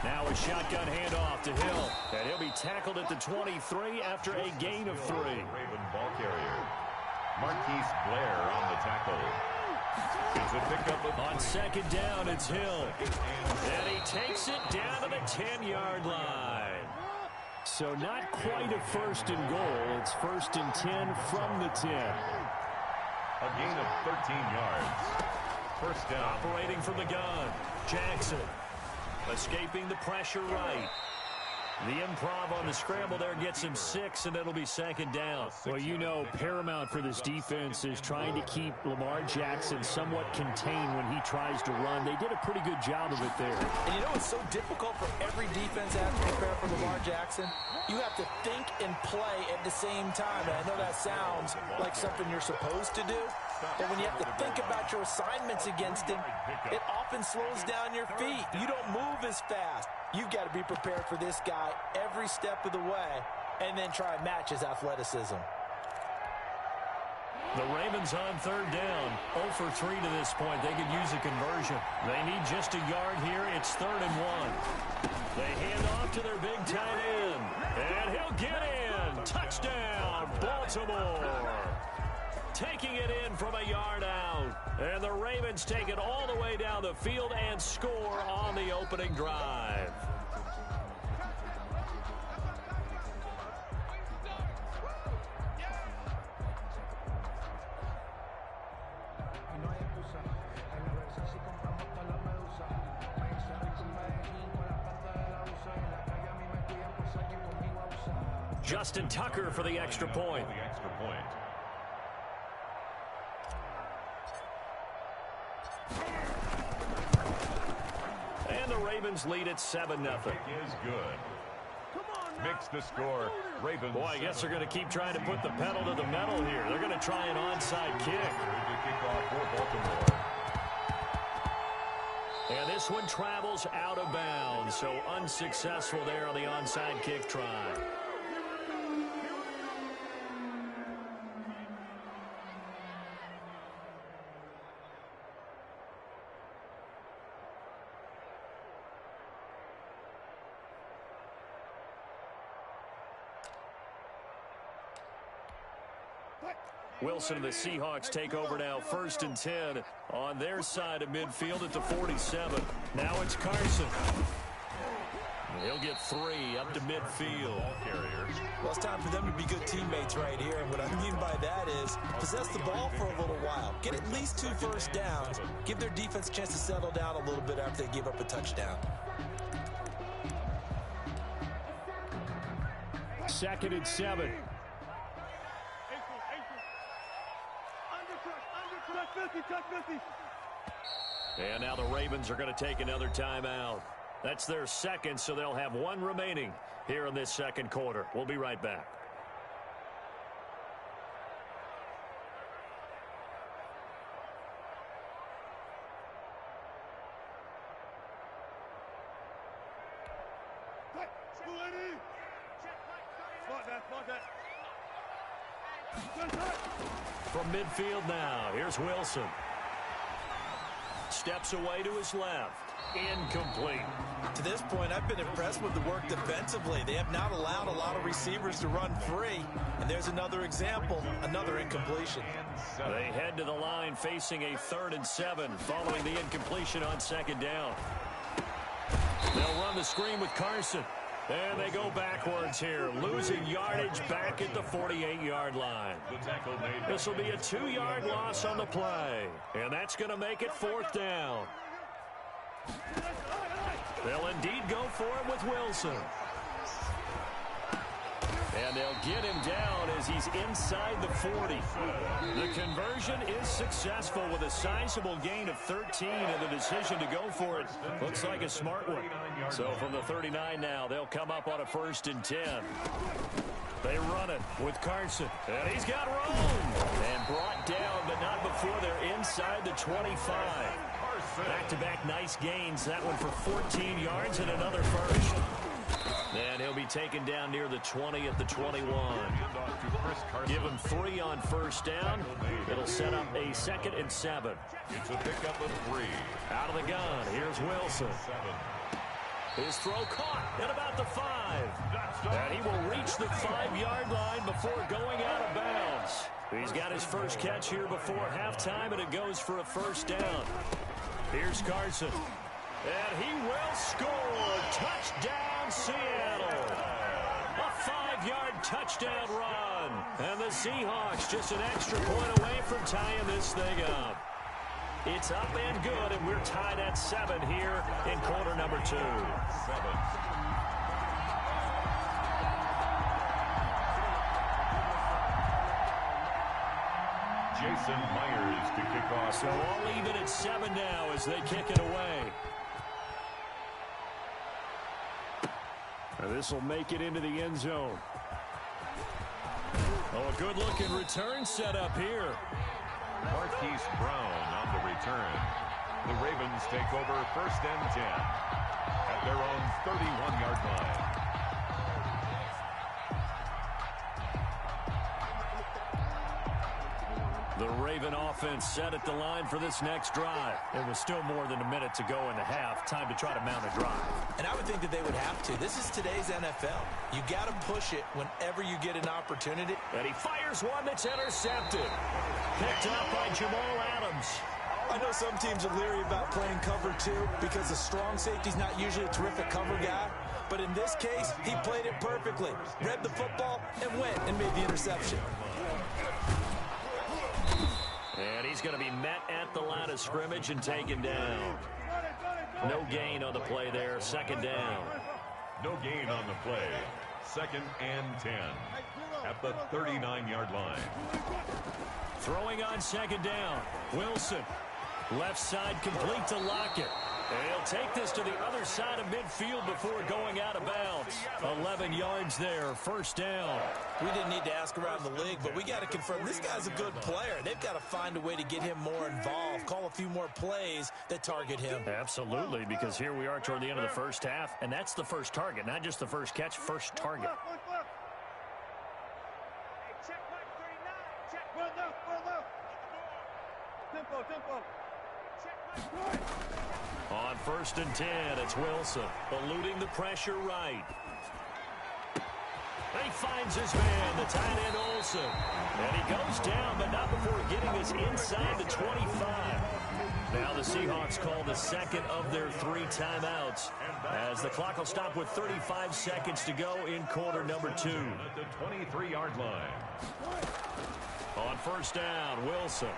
Now a shotgun handoff to Hill, and he'll be tackled at the 23 after a gain of 3. Raven ball carrier. Marquise Blair on the tackle. It's a pickup of On 2nd down, it's Hill, and he takes it down to the 10-yard line. So not quite a 1st and goal. It's 1st and 10 from the 10. a gain of 13 yards. 1st down. Operating from the gun, Jackson. Escaping the pressure right. The improv on the scramble there gets him 6, and it'll be 2nd down. Well, you know, paramount for this defense is trying to keep Lamar Jackson somewhat contained when he tries to run. They did a pretty good job of it there. And you know it's so difficult for every defense to have to prepare for Lamar Jackson? You have to think and play at the same time. And I know that sounds like something you're supposed to do, but when you have to think about your assignments against him, it often slows down your feet. You don't move as fast. You've got to be prepared for this guy every step of the way and then try and match his athleticism. The Ravens on 3rd down, 0 for 3 to this point. They could use a conversion. They need just a yard here. It's 3rd and 1. They hand off to their big tight end, and he'll get in. Touchdown, Baltimore. Taking it in from a yard out. And the Ravens take it all the way down the field and score on the opening drive. Justin Tucker for the extra point. And the Ravens lead at 7-0. Is good. Mix the score. Ravens. Boy, I guess they're going to keep trying to put the pedal to the metal here. They're going to try an onside kick. Kickoff for Baltimore. And this one travels out of bounds, so unsuccessful there on the onside kick try. Wilson and the Seahawks take over now, 1st and 10 on their side of midfield at the 47. Now it's Carson. He'll get 3 up to midfield. Well, it's time for them to be good teammates right here. And what I mean by that is possess the ball for a little while. Get at least 2 first downs. Give their defense a chance to settle down a little bit after they give up a touchdown. 2nd and 7. And now the Ravens are going to take another timeout. That's their 2nd, so they'll have 1 remaining here in this 2nd quarter. We'll be right back. From midfield now, here's Wilson. Steps away to his left. Incomplete. To this point, I've been impressed with the work defensively. They have not allowed a lot of receivers to run free. And there's another example, another incompletion. They head to the line facing a 3rd and 7 following the incompletion on 2nd down. They'll run the screen with Carson. And they go backwards here, losing yardage back at the 48-yard line. This will be a 2-yard loss on the play, and that's going to make it 4th down. They'll indeed go for it with Wilson. And they'll get him down as he's inside the 40. The conversion is successful with a sizable gain of 13, and the decision to go for it looks like a smart one. So from the 39 now, they'll come up on a 1st and 10. They run it with Carson, and he's got room. And brought down, but not before they're inside the 25. Back-to-back nice gains. That one for 14 yards and another first. And he'll be taken down near the 20 at the 21. Give him 3 on 1st down. It'll set up a 2nd and 7. It's a pickup of 3. Out of the gun, here's Wilson. His throw caught at about the 5. And he will reach the 5-yard line before going out of bounds. He's got his first catch here before halftime, and it goes for a 1st down. Here's Carson. And he will score. Touchdown, Seattle. A 5-yard touchdown run. And the Seahawks just an extra point away from tying this thing up. It's up and good, and we're tied at 7 here in quarter number 2. 7. Jason Myers to kick off. So all even at 7 now as they kick it away. And this will make it into the end zone. Oh, a good-looking return set up here. Marquise Brown on the return. The Ravens take over 1st and 10 at their own 31-yard line. The Raven offense set at the line for this next drive. It was still more than a minute to go in the half. Time to try to mount a drive. And I would think that they would have to. This is today's NFL. You got to push it whenever you get an opportunity. And he fires one that's intercepted. Picked up by Jamal Adams. I know some teams are leery about playing cover 2 because a strong safety's not usually a terrific cover guy. But in this case, he played it perfectly. Read the football and went and made the interception. And he's going to be met at the line of scrimmage and taken down. No gain on the play there. 2nd down. No gain on the play. 2nd and 10 at the 39-yard line. Throwing on 2nd down. Wilson. Left side complete to Lockett. And he'll take this to the other side of midfield before going out of bounds. 11 yards there, 1st down. We didn't need to ask around the league, but we got to confirm this guy's a good player. They've got to find a way to get him more involved, call a few more plays that target him. Absolutely, because here we are toward the end of the first half, and that's the first target, not just the first catch, first target. On 1st and 10, it's Wilson, eluding the pressure right. And he finds his man, the tight end Olsen. And he goes down, but not before getting this inside the 25. Now the Seahawks call the 2nd of their 3 timeouts, as the clock will stop with 35 seconds to go in quarter number 2. At the 23-yard line. On 1st down, Wilson.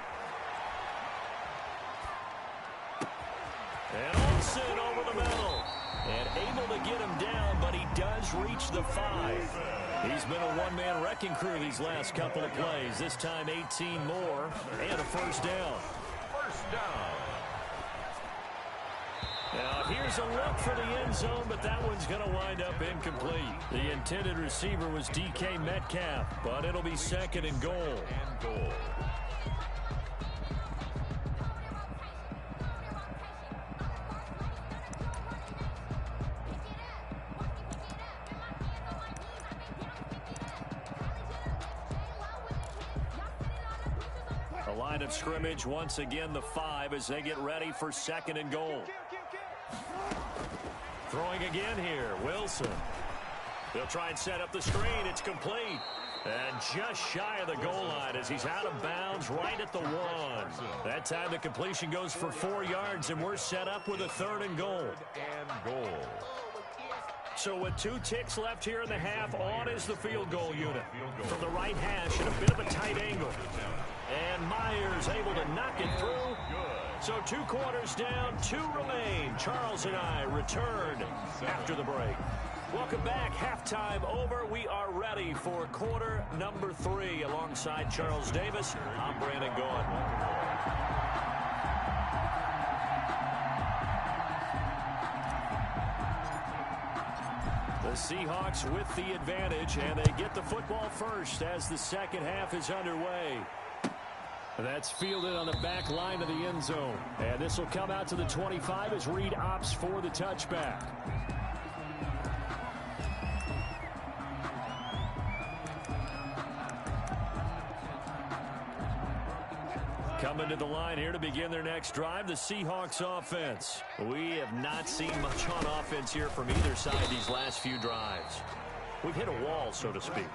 And Olsen over the middle. And able to get him down, but he does reach the 5. He's been a one-man wrecking crew these last couple of plays. This time 18 more and a 1st down. 1st down. Now here's a look for the end zone, but that one's going to wind up incomplete. The intended receiver was DK Metcalf, but it'll be 2nd and goal. And goal. The line of scrimmage, once again, the 5 as they get ready for 2nd and goal. Throwing again here, Wilson. They'll try and set up the screen. It's complete. And just shy of the goal line as he's out of bounds right at the 1. That time the completion goes for 4 yards, and we're set up with a 3rd and goal. And goal. So with 2 ticks left here in the half, on is the field goal unit. From the right hash at a bit of a tight angle. And Myers able to knock it through. So 2 quarters down, 2 remain. Charles and I return after the break. Welcome back. Halftime over. We are ready for quarter number 3. Alongside Charles Davis, I'm Brandon Gaud. The Seahawks with the advantage, and they get the football first as the second half is underway. That's fielded on the back line of the end zone. And this will come out to the 25 as Reed opts for the touchback. Coming to the line here to begin their next drive, the Seahawks offense. We have not seen much on offense here from either side these last few drives. We've hit a wall, so to speak.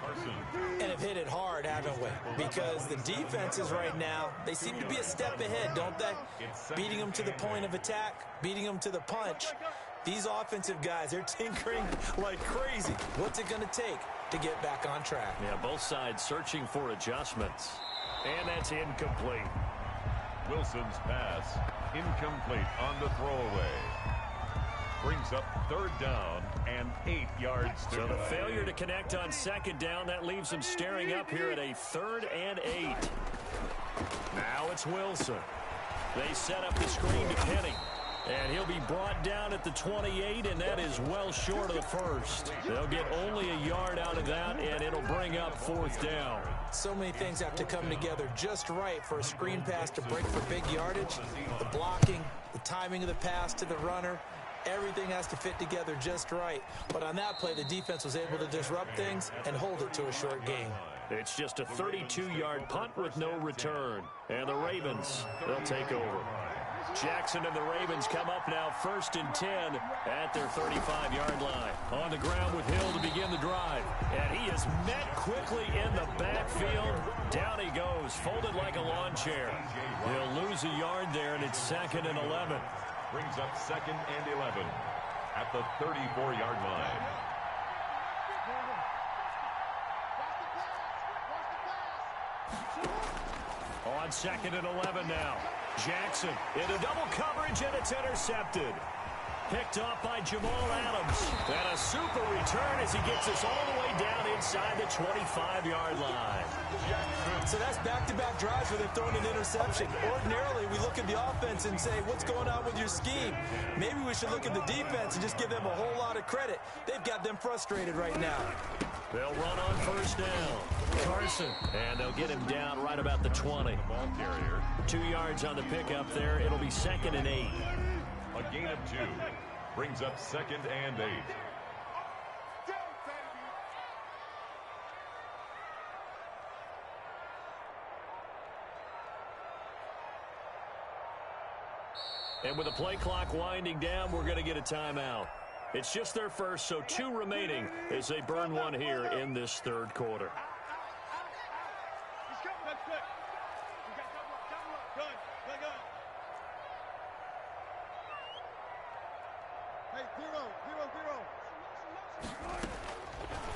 And have hit it hard, haven't we? Because the defenses right now, they seem to be a step ahead, don't they? Beating them to the point of attack, beating them to the punch. These offensive guys, they're tinkering like crazy. What's it going to take to get back on track? Yeah, both sides searching for adjustments. And that's incomplete. Wilson's pass, incomplete on the throwaway. Brings up third down and 8 yards to So go. the failure to connect on second down, that leaves them staring up here at a 3rd and 8. Now it's Wilson. They set up the screen to Penny. And he'll be brought down at the 28, and that is well short of the first. They'll get only a yard out of that, and it'll bring up 4th down. So many things have to come together just right for a screen pass to break for big yardage. The blocking, the timing of the pass to the runner, everything has to fit together just right. But on that play, the defense was able to disrupt things and hold it to a short gain. It's just a 32-yard punt with no return. And the Ravens, they'll take over. Jackson and the Ravens come up now 1st and 10 at their 35-yard line. On the ground with Hill to begin the drive. And he is met quickly in the backfield. Down he goes, folded like a lawn chair. He'll lose a yard there, and it's 2nd and 11. Brings up 2nd and 11 at the 34-yard line. On 2nd and 11 now. Jackson into double coverage, and it's intercepted. Picked off by Jamal Adams. And a super return as he gets us all the way down inside the 25-yard line. So that's back-to-back drives where they've thrown an interception. Ordinarily, we look at the offense and say, what's going on with your scheme? Maybe we should look at the defense and just give them a whole lot of credit. They've got them frustrated right now. They'll run on 1st down. Carson, and they'll get him down right about the 20. Ball carrier. 2 yards on the pickup there. It'll be 2nd and 8. A gain of 2. Brings up 2nd and 8. And with the play clock winding down, we're going to get a timeout. It's just their first, so 2 remaining as they burn one here in this 3rd quarter.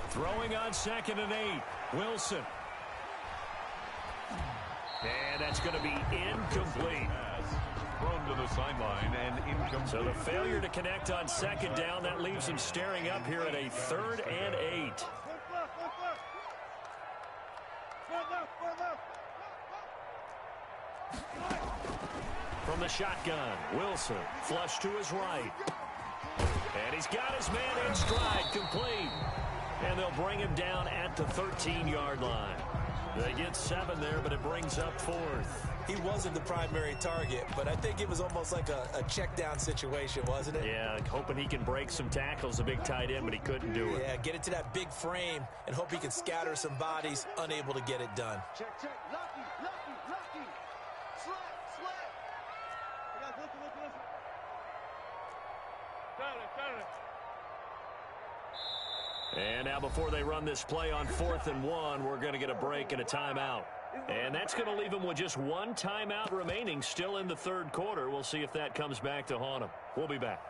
Throwing on 2nd and 8. Wilson. And that's going to be incomplete. Thrown to the sideline and incomplete. So the failure to connect on 2nd down, that leaves him staring up here at a 3rd and 8. From the shotgun, Wilson, flush to his right. And he's got his man in stride, complete. And they'll bring him down at the 13-yard line. They get 7 there, but it brings up 4th. He wasn't the primary target, but I think it was almost like a check down situation, wasn't it? Yeah, hoping he can break some tackles, a big tight end, but he couldn't do it. Yeah, get it to that big frame and hope he can scatter some bodies, unable to get it done. Check. Lucky. Slap. Listen. And now before they run this play on 4th and 1, we're going to get a break and a timeout. And that's going to leave them with just 1 timeout remaining still in the 3rd quarter. We'll see if that comes back to haunt them. We'll be back.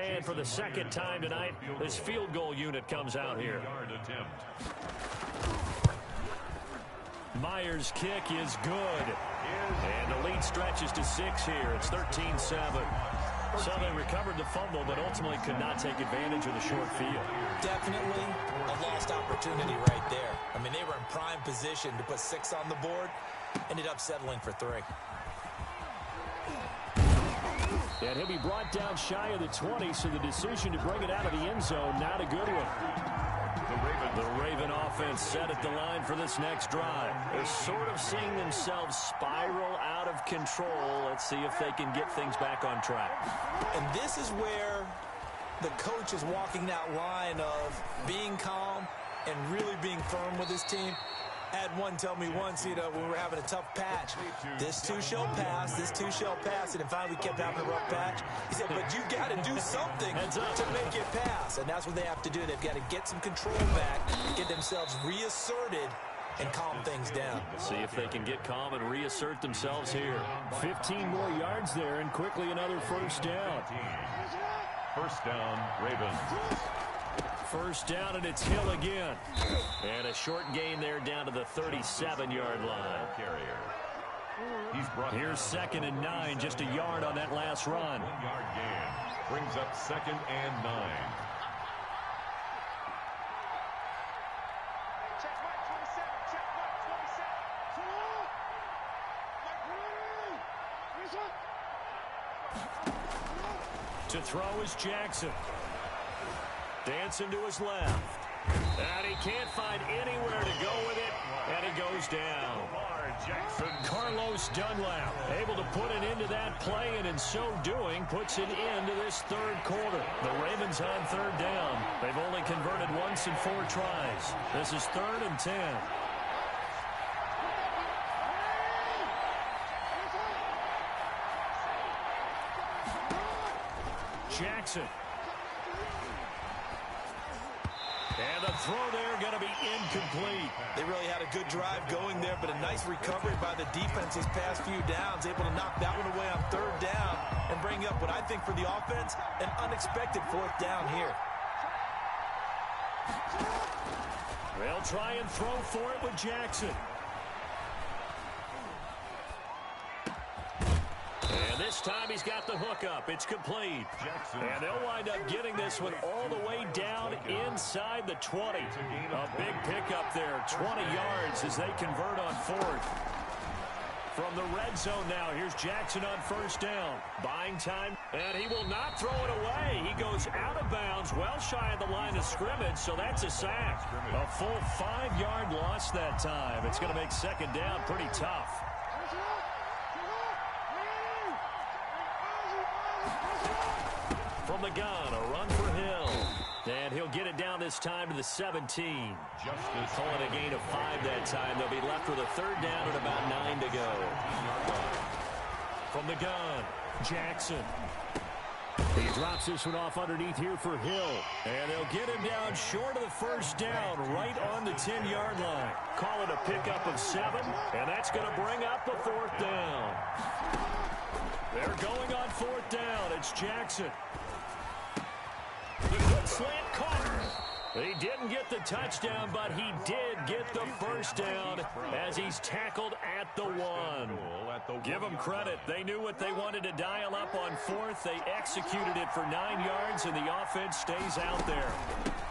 And for the second time tonight, this field goal unit comes out here. Myers' kick is good. And the lead stretches to 6 here. It's 13-7. So they recovered the fumble, but ultimately could not take advantage of the short field. Definitely a lost opportunity right there. I mean, they were in prime position to put 6 on the board. Ended up settling for 3. And he'll be brought down shy of the 20, so the decision to bring it out of the end zone, not a good one. The Raven offense set at the line for this next drive. They're sort of seeing themselves spiral out of control. Let's see if they can get things back on track. And this is where the coach is walking that line of being calm and really being firm with his team. I had one tell me once, when we were having a tough patch, this too shall pass, this too shall pass. And finally we kept having a rough patch. He said, but you got to do something to make it pass. And that's what they have to do. They've got to get some control back, get themselves reasserted, and calm things down. See if they can get calm and reassert themselves here. 15 more yards there, and quickly another first down. First down, Ravens. First down, and it's Hill again. And a short gain there down to the 37-yard line. Here's 2nd and 9, just a yard on that last run. 1-yard gain brings up 2nd and 9. To throw is Jackson. Dancing to his left. And he can't find anywhere to go with it. And he goes down. Carlos Dunlap able to put an end to that play, and in so doing puts an end to this third quarter. The Ravens on 3rd down. They've only converted once in 4 tries. This is 3rd and 10. Jackson. And the throw there going to be incomplete. They really had a good drive going there, but a nice recovery by the defense these past few downs, able to knock that one away on 3rd down and bring up what I think for the offense, an unexpected 4th down here. They'll try and throw for it with Jackson. And this time he's got the hook up. It's complete. And they'll wind up getting this one all the way down inside the 20. A big pickup there, 20 yards as they convert on 4th. From the red zone now, here's Jackson on 1st down. Buying time, and he will not throw it away. He goes out of bounds, well shy of the line of scrimmage, so that's a sack. A full 5-yard loss that time. It's going to make 2nd down pretty tough. From the gun, a run for Hill. And he'll get it down this time to the 17. Call it a gain of 5 that time. They'll be left with a 3rd down and about 9 to go. From the gun, Jackson. He drops this one off underneath here for Hill. And they'll get him down short of the 1st down, right on the 10-yard line. Call it a pickup of 7, and that's going to bring up a 4th down. They're going on 4th down. It's Jackson. The good slant caught. He didn't get the touchdown, but he did get the 1st down as he's tackled at the 1. Give them credit. They knew what they wanted to dial up on 4th. They executed it for 9 yards, and the offense stays out there.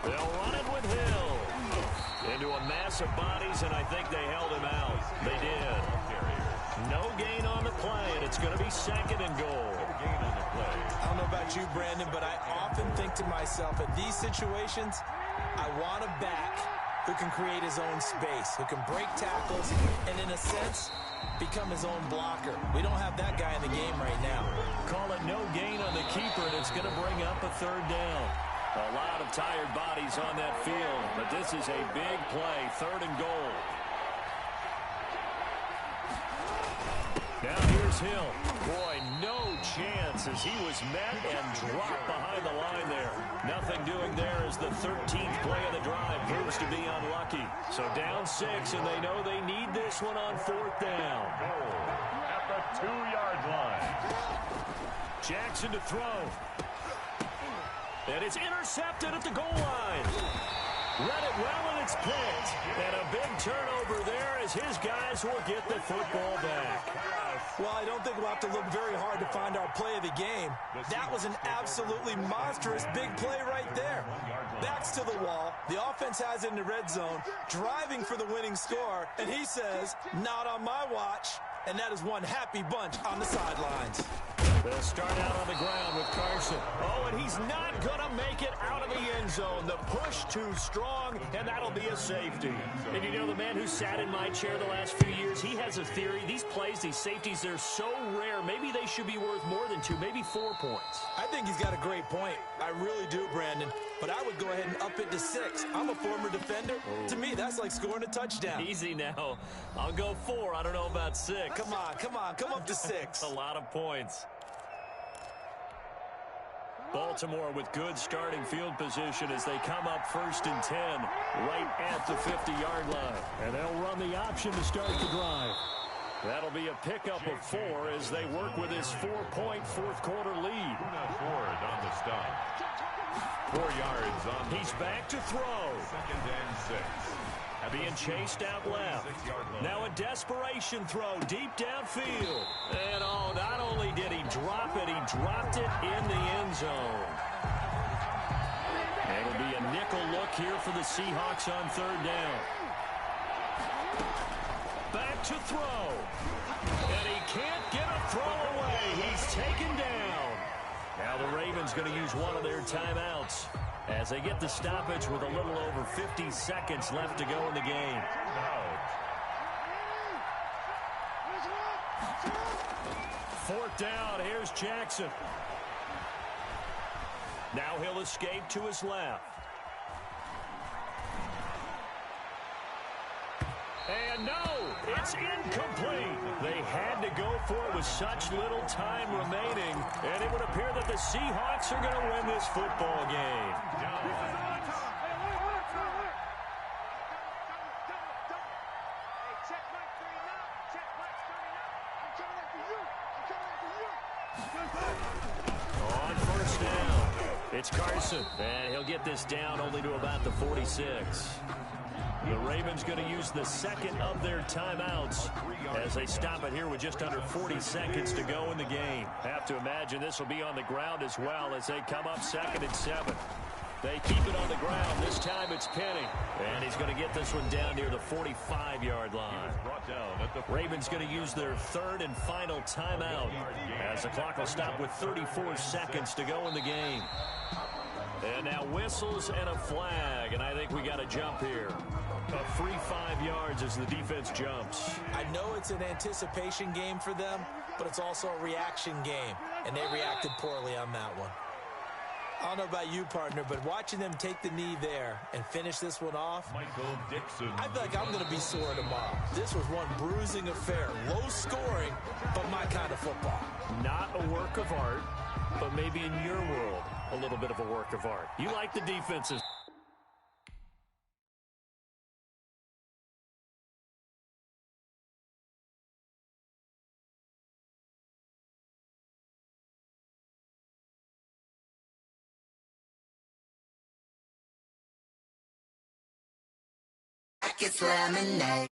They'll run it with Hill. Into a mass of bodies, and I think they held him out. They did. No gain on the play, and it's going to be 2nd and goal. I don't know about you, Brandon, but I often think to myself, in these situations, I want a back who can create his own space, who can break tackles, and in a sense, become his own blocker. We don't have that guy in the game right now. Call it no gain on the keeper, and it's going to bring up a 3rd down. A lot of tired bodies on that field, but this is a big play, 3rd and goal. Now here's Hill. Boy, no chance as he was met and dropped behind the line there. Nothing doing there as the 13th play of the drive proves to be unlucky. So down 6, and they know they need this one on 4th down. At the 2-yard line. Jackson to throw. And it's intercepted at the goal line. Read it well, and it's picked. And a big turnover there as his guys will get the football back. Well, I don't think we'll have to look very hard to find our play of the game. That was an absolutely monstrous big play right there. Backs to the wall. The offense has it in the red zone, driving for the winning score. And he says, not on my watch. And that is one happy bunch on the sidelines. They'll start out on the ground with Carson. Oh, and he's not going to make it out of the end zone. The push too strong, and that'll be a safety. And you know, the man who sat in my chair the last few years, he has a theory. These plays, these safeties, they're so rare. Maybe they should be worth more than 2, maybe 4 points. I think he's got a great point. I really do, Brandon. But I would go ahead and up it to 6. I'm a former defender. To me, that's like scoring a touchdown. Easy now. I'll go 4. I don't know about 6. Come on. Come up to 6. A lot of points. Baltimore with good starting field position as they come up 1st and 10 right at the 50-yard line. And they'll run the option to start the drive. That'll be a pickup of 4 as they work with his 4-point fourth-quarter lead. Ford on the stop. 4 yards on the He's back to throw. 2nd and 6. Being chased out left. Now a desperation throw deep downfield. And oh, not only did he drop it, he dropped it in the end zone. It'll be a nickel look here for the Seahawks on 3rd down. Back to throw. And he can't get a throw away. He's taken down. Now the Ravens going to use one of their timeouts as they get the stoppage with a little over 50 seconds left to go in the game. 4th down, here's Jackson. Now he'll escape to his left. And no, it's incomplete. They had to go for it with such little time remaining, and it would appear that the Seahawks are going to win this football game. On 1st down, it's Carson, and he'll get this down only to about the 46. The Ravens going to use the second of their timeouts as they stop it here with just under 40 seconds to go in the game. Have to imagine this will be on the ground as well as they come up 2nd and 7. They keep it on the ground. This time it's Penny. And he's going to get this one down near the 45-yard line. Ravens going to use their 3rd and final timeout as the clock will stop with 34 seconds to go in the game. And now whistles and a flag, and I think we got a jump here. A free 5 yards as the defense jumps. I know it's an anticipation game for them, but it's also a reaction game, and they reacted poorly on that one. I don't know about you, partner, but watching them take the knee there and finish this one off, Michael Dixon. I feel like I'm going to be sore tomorrow. This was one bruising affair. Low scoring, but my kind of football. Not a work of art, but maybe in your world, a little bit of a work of art. You like the defenses. It's lemonade.